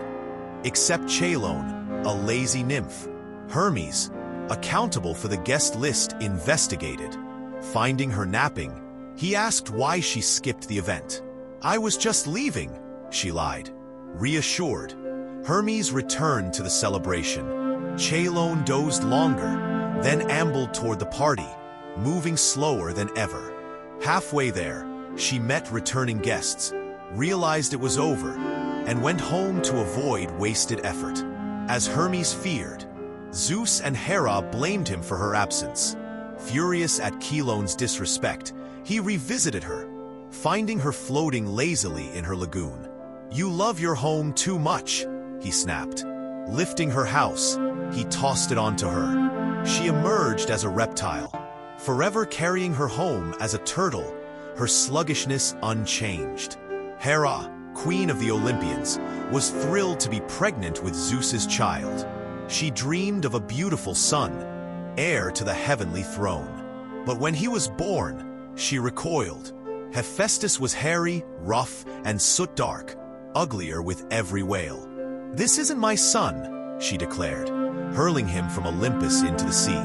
except Chelone, a lazy nymph. Hermes, accountable for the guest list, investigated. Finding her napping, he asked why she skipped the event. "I was just leaving," she lied. Reassured, Hermes returned to the celebration. Chelone dozed longer, then ambled toward the party, moving slower than ever. Halfway there, she met returning guests, realized it was over, and went home to avoid wasted effort. As Hermes feared, Zeus and Hera blamed him for her absence. Furious at Chelone's disrespect, he revisited her, finding her floating lazily in her lagoon. "You love your home too much," he snapped. Lifting her house, he tossed it onto her. She emerged as a reptile, forever carrying her home as a turtle, her sluggishness unchanged. Hera, queen of the Olympians, was thrilled to be pregnant with Zeus's child. She dreamed of a beautiful son, heir to the heavenly throne. But when he was born, she recoiled. Hephaestus was hairy, rough, and soot-dark, uglier with every wail. "This isn't my son," she declared, hurling him from Olympus into the sea.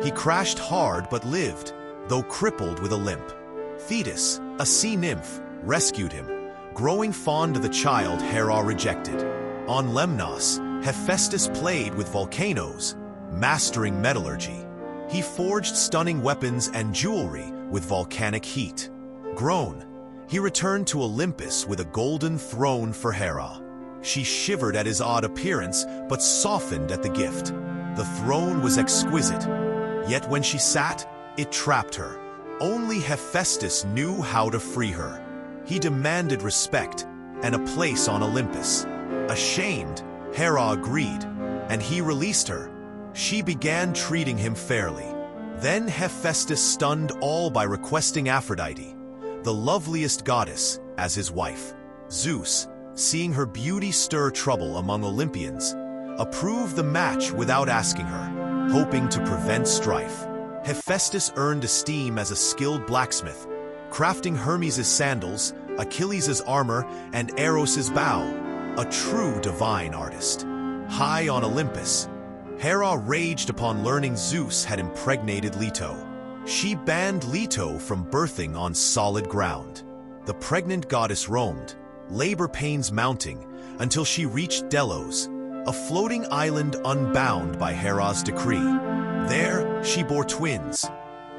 He crashed hard but lived, though crippled with a limp. Thetis, a sea nymph, rescued him, growing fond of the child Hera rejected. On Lemnos, Hephaestus played with volcanoes, mastering metallurgy. He forged stunning weapons and jewelry with volcanic heat. Grown, he returned to Olympus with a golden throne for Hera. She shivered at his odd appearance, but softened at the gift. The throne was exquisite, yet when she sat, it trapped her. Only Hephaestus knew how to free her. He demanded respect and a place on Olympus. Ashamed, Hera agreed, and he released her. She began treating him fairly. Then Hephaestus stunned all by requesting Aphrodite, the loveliest goddess, as his wife. Zeus, seeing her beauty stir trouble among Olympians, approved the match without asking her, hoping to prevent strife. Hephaestus earned esteem as a skilled blacksmith, crafting Hermes' sandals, Achilles' armor, and Eros' bow, a true divine artist. High on Olympus, Hera raged upon learning Zeus had impregnated Leto. She banned Leto from birthing on solid ground. The pregnant goddess roamed, labor pains mounting, until she reached Delos, a floating island unbound by Hera's decree. There, she bore twins,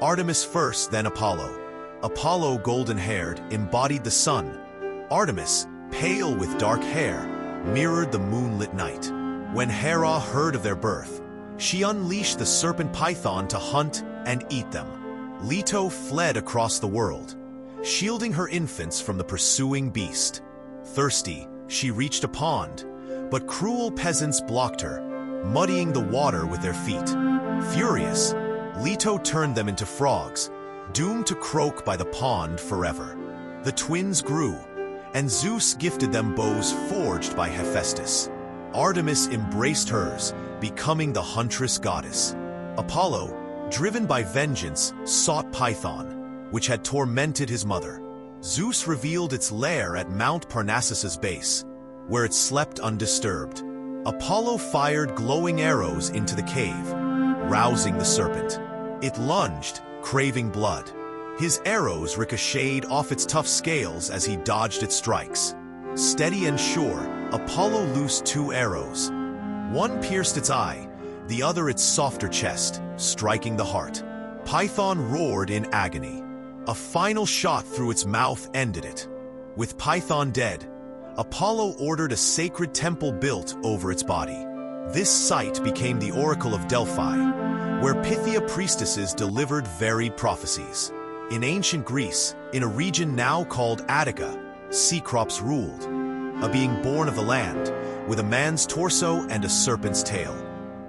Artemis first, then Apollo. Apollo, golden-haired, embodied the sun. Artemis, pale with dark hair, mirrored the moonlit night. When Hera heard of their birth, she unleashed the serpent Python to hunt and eat them. Leto fled across the world, shielding her infants from the pursuing beast. Thirsty, she reached a pond, but cruel peasants blocked her, muddying the water with their feet. Furious, Leto turned them into frogs, doomed to croak by the pond forever. The twins grew, and Zeus gifted them bows forged by Hephaestus. Artemis embraced hers, becoming the huntress goddess. Apollo, driven by vengeance, sought Python, which had tormented his mother. Zeus revealed its lair at Mount Parnassus's base, where it slept undisturbed. Apollo fired glowing arrows into the cave, rousing the serpent. It lunged, craving blood. His arrows ricocheted off its tough scales as he dodged its strikes. Steady and sure, Apollo loosed 2 arrows. One pierced its eye, the other its softer chest, striking the heart. Python roared in agony. A final shot through its mouth ended it. With Python dead, Apollo ordered a sacred temple built over its body. This site became the Oracle of Delphi, where Pythia priestesses delivered varied prophecies. In ancient Greece, in a region now called Attica, Cecrops ruled, a being born of the land, with a man's torso and a serpent's tail.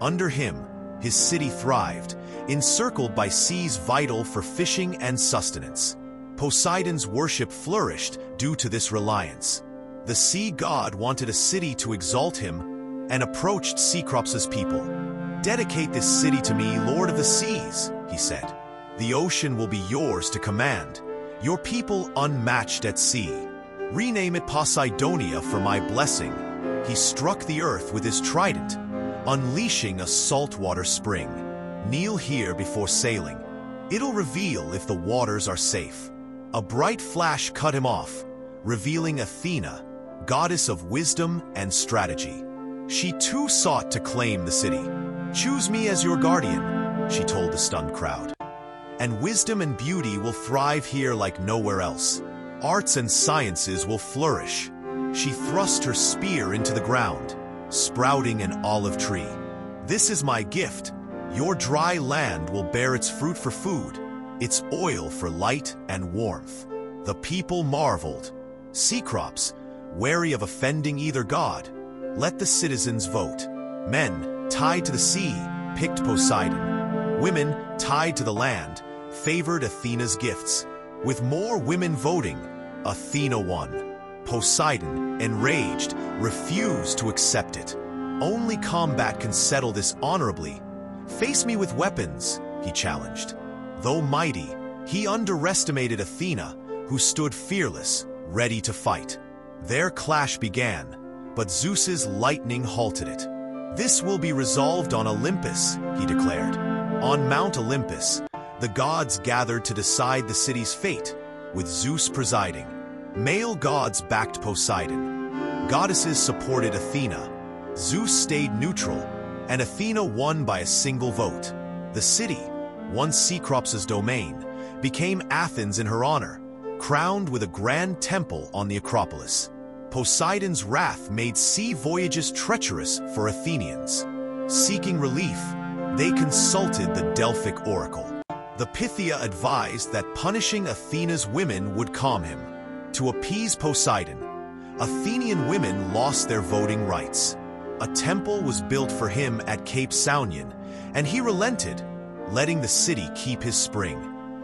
Under him, his city thrived, encircled by seas vital for fishing and sustenance. Poseidon's worship flourished due to this reliance. The sea god wanted a city to exalt him and approached Cecrops' people. "Dedicate this city to me, Lord of the Seas," he said. "The ocean will be yours to command, your people unmatched at sea. Rename it Poseidonia for my blessing." He struck the earth with his trident, unleashing a saltwater spring. "Kneel here before sailing. It'll reveal if the waters are safe." A bright flash cut him off, revealing Athena, goddess of wisdom and strategy. She too sought to claim the city. "Choose me as your guardian," she told the stunned crowd. "And wisdom and beauty will thrive here like nowhere else. Arts and sciences will flourish." She thrust her spear into the ground, sprouting an olive tree. "This is my gift. Your dry land will bear its fruit for food, its oil for light and warmth." The people marveled. Cecrops, wary of offending either god, let the citizens vote. Men, tied to the sea, picked Poseidon. Women, tied to the land, favored Athena's gifts. With more women voting, Athena won. Poseidon, enraged, refused to accept it. "Only combat can settle this honorably. Face me with weapons," he challenged. Though mighty, he underestimated Athena, who stood fearless, ready to fight. Their clash began, but Zeus's lightning halted it. "This will be resolved on Olympus," he declared. On Mount Olympus, the gods gathered to decide the city's fate, with Zeus presiding. Male gods backed Poseidon. Goddesses supported Athena. Zeus stayed neutral, and Athena won by a single vote. The city, once Cecrops' domain, became Athens in her honor, crowned with a grand temple on the Acropolis. Poseidon's wrath made sea voyages treacherous for Athenians. Seeking relief, they consulted the Delphic oracle. The Pythia advised that punishing Athena's women would calm him. To appease Poseidon, Athenian women lost their voting rights. A temple was built for him at Cape Saunion, And he relented, letting the city keep his spring.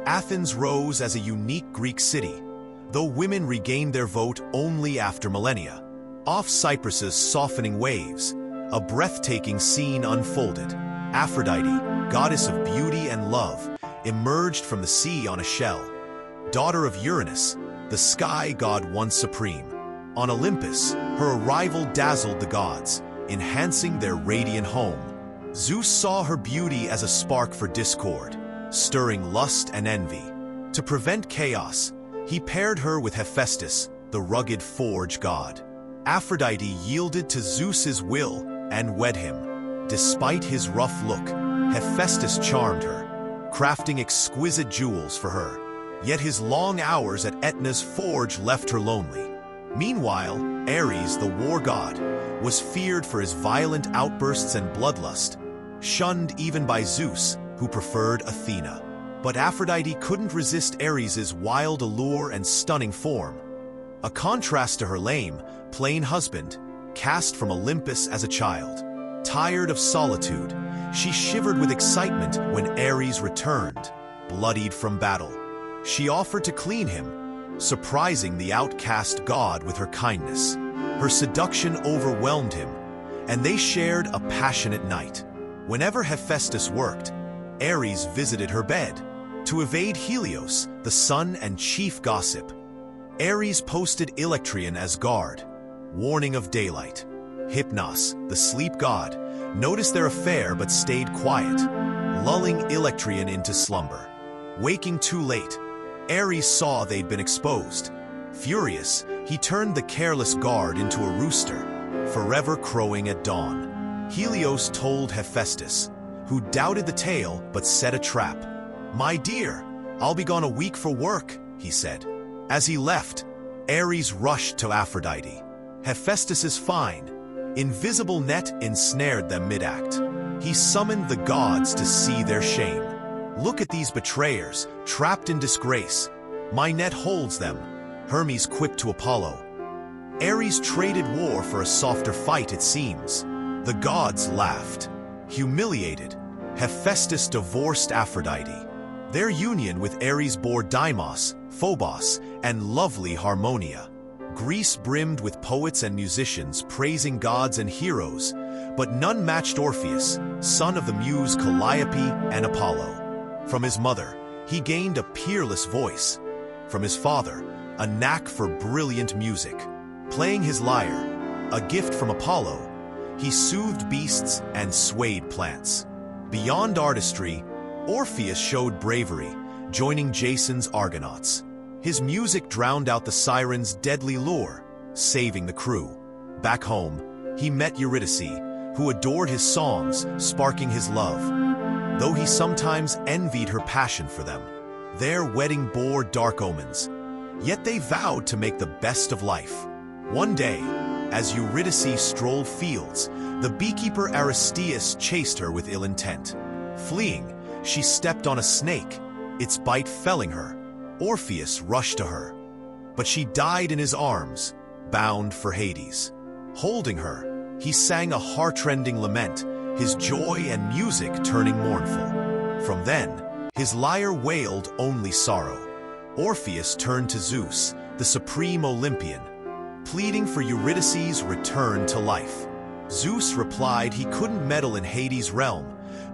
Athens rose as a unique Greek city, though women regained their vote only after millennia. Off Cyprus's softening waves, a breathtaking scene unfolded. Aphrodite, goddess of beauty and love, emerged from the sea on a shell. Daughter of Uranus, the sky god once supreme. On Olympus, her arrival dazzled the gods, enhancing their radiant home. Zeus saw her beauty as a spark for discord, stirring lust and envy. To prevent chaos, he paired her with Hephaestus, the rugged forge god. Aphrodite yielded to Zeus's will and wed him. Despite his rough look, Hephaestus charmed her, crafting exquisite jewels for her. Yet his long hours at Etna's forge left her lonely. Meanwhile, Ares, the war god, was feared for his violent outbursts and bloodlust, shunned even by Zeus, who preferred Athena. But Aphrodite couldn't resist Ares's wild allure and stunning form. A contrast to her lame, plain husband, cast from Olympus as a child. Tired of solitude, she shivered with excitement when Ares returned, bloodied from battle. She offered to clean him, surprising the outcast god with her kindness. Her seduction overwhelmed him, and they shared a passionate night. Whenever Hephaestus worked, Ares visited her bed. To evade Helios, the sun and chief gossip, Ares posted Electrian as guard, warning of daylight. Hypnos, the sleep god, noticed their affair but stayed quiet, lulling Electrian into slumber. Waking too late, Ares saw they'd been exposed. Furious, he turned the careless guard into a rooster, forever crowing at dawn. Helios told Hephaestus, who doubted the tale but set a trap. "My dear, I'll be gone a week for work," he said. As he left, Ares rushed to Aphrodite. Hephaestus's fine, invisible net ensnared them mid-act. He summoned the gods to see their shame. "Look at these betrayers, trapped in disgrace. My net holds them," Hermes quipped to Apollo. Ares traded war for a softer fight, it seems. The gods laughed. Humiliated, Hephaestus divorced Aphrodite. Their union with Ares bore Deimos, Phobos, and lovely Harmonia. Greece brimmed with poets and musicians praising gods and heroes, but none matched Orpheus, son of the muse Calliope and Apollo. From his mother, he gained a peerless voice. From his father, a knack for brilliant music. Playing his lyre, a gift from Apollo, he soothed beasts and swayed plants. Beyond artistry, Orpheus showed bravery, joining Jason's Argonauts. His music drowned out the sirens' deadly lure, saving the crew. Back home, he met Eurydice, who adored his songs, sparking his love. Though he sometimes envied her passion for them, their wedding bore dark omens. Yet they vowed to make the best of life. One day, as Eurydice strolled fields, the beekeeper Aristeus chased her with ill intent. Fleeing, she stepped on a snake, its bite felling her. Orpheus rushed to her, but she died in his arms, bound for Hades. Holding her, he sang a heart-rending lament, his joy and music turning mournful. From then, his lyre wailed only sorrow. Orpheus turned to Zeus, the supreme Olympian, pleading for Eurydice's return to life. Zeus replied he couldn't meddle in Hades' realm,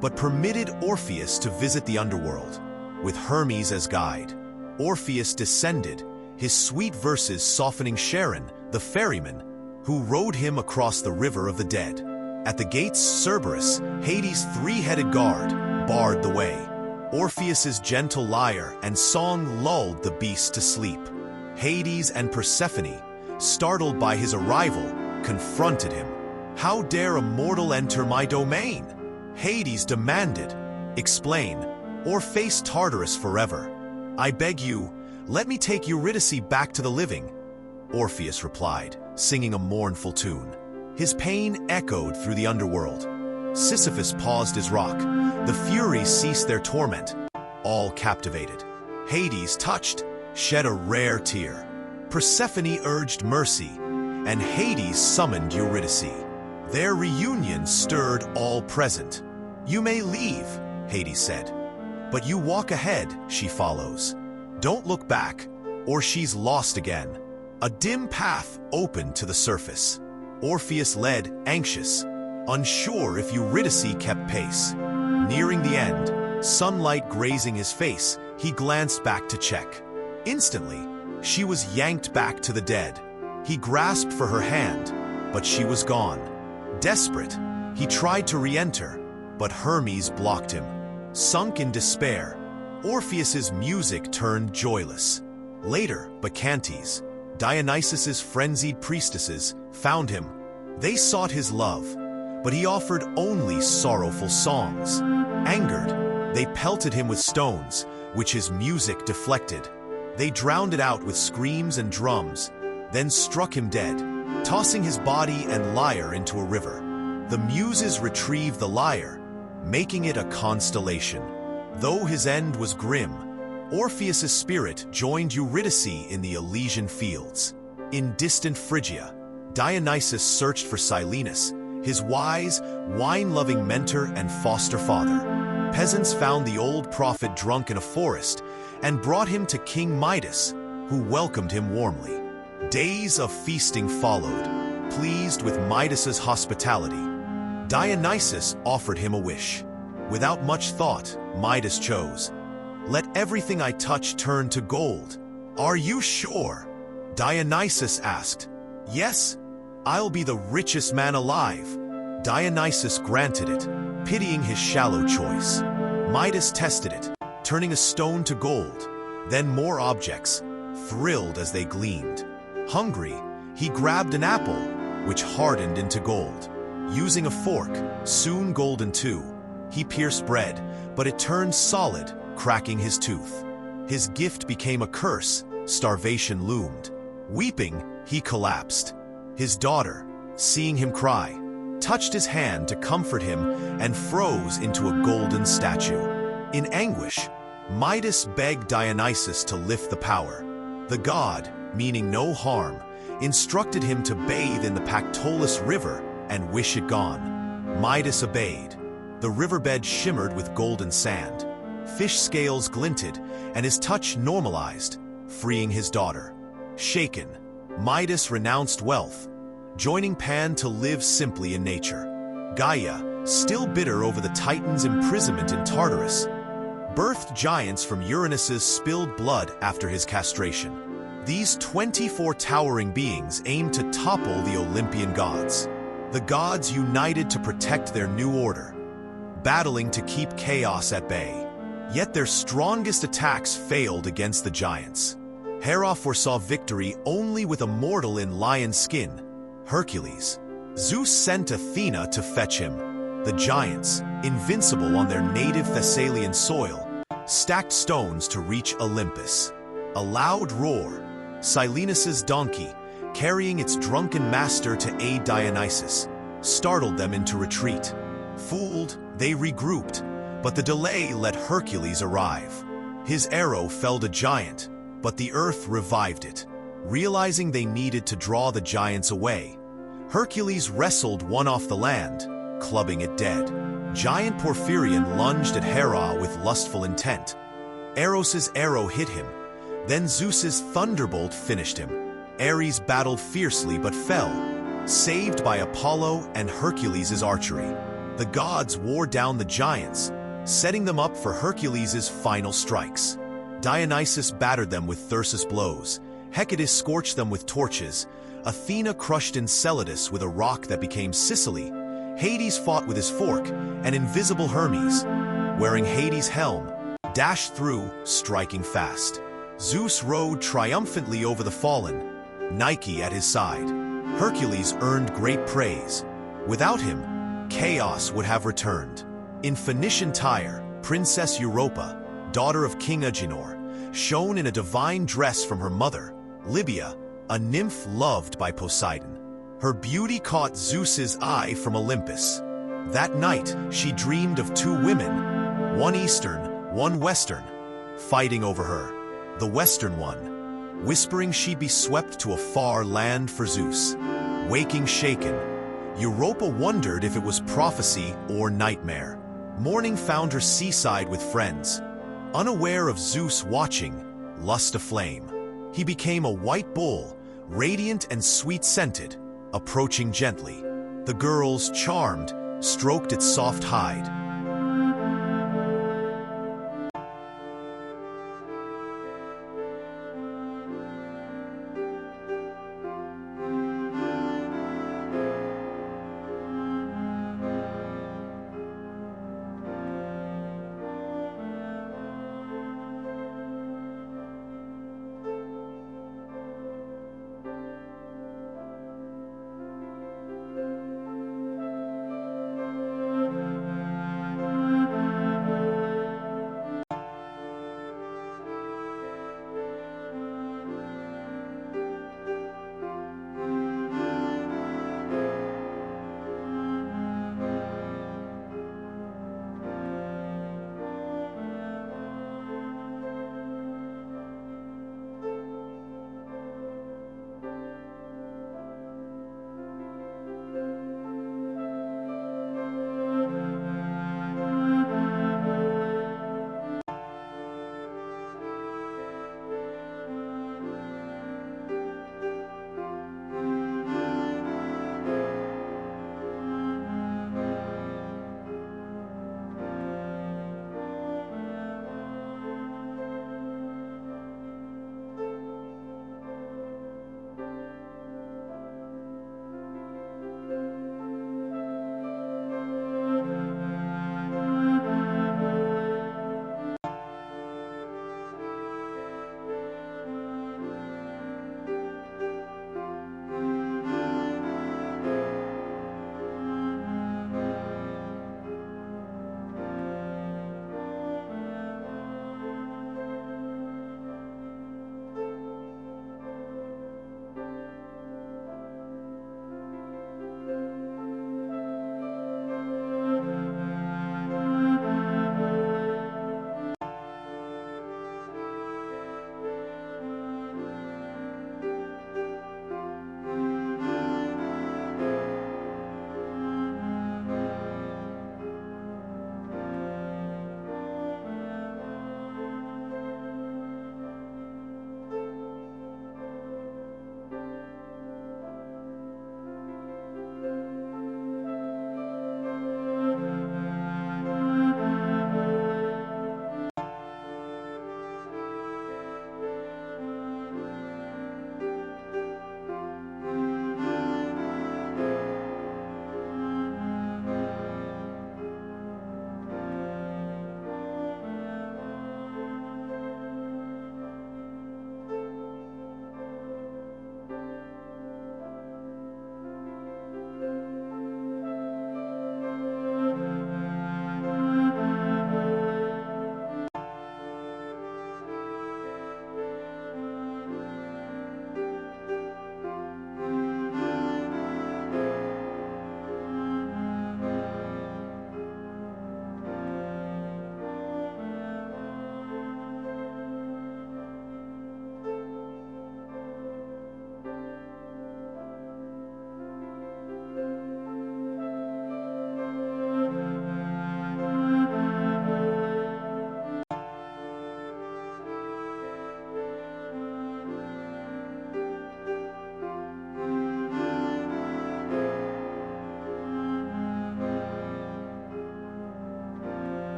but permitted Orpheus to visit the underworld. With Hermes as guide, Orpheus descended, his sweet verses softening Charon, the ferryman, who rowed him across the river of the dead. At the gates, Cerberus, Hades' three-headed guard, barred the way. Orpheus's gentle lyre and song lulled the beast to sleep. Hades and Persephone, startled by his arrival, confronted him. "How dare a mortal enter my domain?" Hades demanded. "Explain, or face Tartarus forever. I beg you, let me take Eurydice back to the living," Orpheus replied, singing a mournful tune. His pain echoed through the underworld. Sisyphus paused his rock. The Furies ceased their torment, all captivated. Hades, touched, shed a rare tear. Persephone urged mercy, and Hades summoned Eurydice. Their reunion stirred all present. "You may leave," Hades said. "But you walk ahead," she follows. "Don't look back, or she's lost again." A dim path opened to the surface. Orpheus led, anxious, unsure if Eurydice kept pace. Nearing the end, sunlight grazing his face, he glanced back to check. Instantly, she was yanked back to the dead. He grasped for her hand, but she was gone. Desperate, he tried to re-enter, but Hermes blocked him. Sunk in despair, Orpheus's music turned joyless. Later, Bacchantes, Dionysus's frenzied priestesses, found him. They sought his love, but he offered only sorrowful songs. Angered, they pelted him with stones, which his music deflected. They drowned it out with screams and drums, then struck him dead, tossing his body and lyre into a river. The Muses retrieved the lyre, making it a constellation. Though his end was grim, Orpheus's spirit joined Eurydice in the Elysian fields. In distant Phrygia, Dionysus searched for Silenus, his wise, wine-loving mentor and foster father. Peasants found the old prophet drunk in a forest and brought him to King Midas, who welcomed him warmly. Days of feasting followed, pleased with Midas's hospitality. Dionysus offered him a wish. Without much thought, Midas chose. "Let everything I touch turn to gold." "Are you sure?" Dionysus asked. "Yes, I'll be the richest man alive." Dionysus granted it, pitying his shallow choice. Midas tested it, turning a stone to gold, then more objects, thrilled as they gleamed. Hungry, he grabbed an apple, which hardened into gold. Using a fork, soon golden too, he pierced bread, but it turned solid, cracking his tooth. His gift became a curse, starvation loomed. Weeping, he collapsed. His daughter, seeing him cry, touched his hand to comfort him and froze into a golden statue. In anguish, Midas begged Dionysus to lift the power. The god, meaning no harm, instructed him to bathe in the Pactolus River and wish it gone. Midas obeyed. The riverbed shimmered with golden sand. Fish scales glinted, and his touch normalized, freeing his daughter. Shaken, Midas renounced wealth, joining Pan to live simply in nature. Gaia, still bitter over the Titan's imprisonment in Tartarus, birthed giants from Uranus's spilled blood after his castration. These 24 towering beings aimed to topple the Olympian gods. The gods united to protect their new order, battling to keep chaos at bay. Yet their strongest attacks failed against the giants. Hera foresaw victory only with a mortal in lion skin, Hercules. Zeus sent Athena to fetch him. The giants, invincible on their native Thessalian soil, stacked stones to reach Olympus. A loud roar, Silenus's donkey, carrying its drunken master to aid Dionysus, startled them into retreat. Fooled, they regrouped, but the delay let Hercules arrive. His arrow felled a giant, but the earth revived it. Realizing they needed to draw the giants away, Hercules wrestled one off the land, clubbing it dead. Giant Porphyrion lunged at Hera with lustful intent. Eros's arrow hit him, then Zeus's thunderbolt finished him. Ares battled fiercely but fell, saved by Apollo and Hercules' archery. The gods wore down the giants, setting them up for Hercules' final strikes. Dionysus battered them with Thyrsus blows, Hecate scorched them with torches, Athena crushed Enceladus with a rock that became Sicily, Hades fought with his fork, and invisible Hermes, wearing Hades' helm, dashed through, striking fast. Zeus rode triumphantly over the fallen, Nike at his side. Hercules earned great praise. Without him, chaos would have returned. In Phoenician Tyre, Princess Europa, daughter of King Agenor, shone in a divine dress from her mother, Libya, a nymph loved by Poseidon. Her beauty caught Zeus's eye from Olympus. That night, she dreamed of two women, one Eastern, one Western, fighting over her. The Western one, whispering she'd be swept to a far land for Zeus. Waking shaken, Europa wondered if it was prophecy or nightmare. Morning found her seaside with friends. Unaware of Zeus watching, lust aflame, he became a white bull, radiant and sweet-scented, approaching gently. The girls, charmed, stroked its soft hide,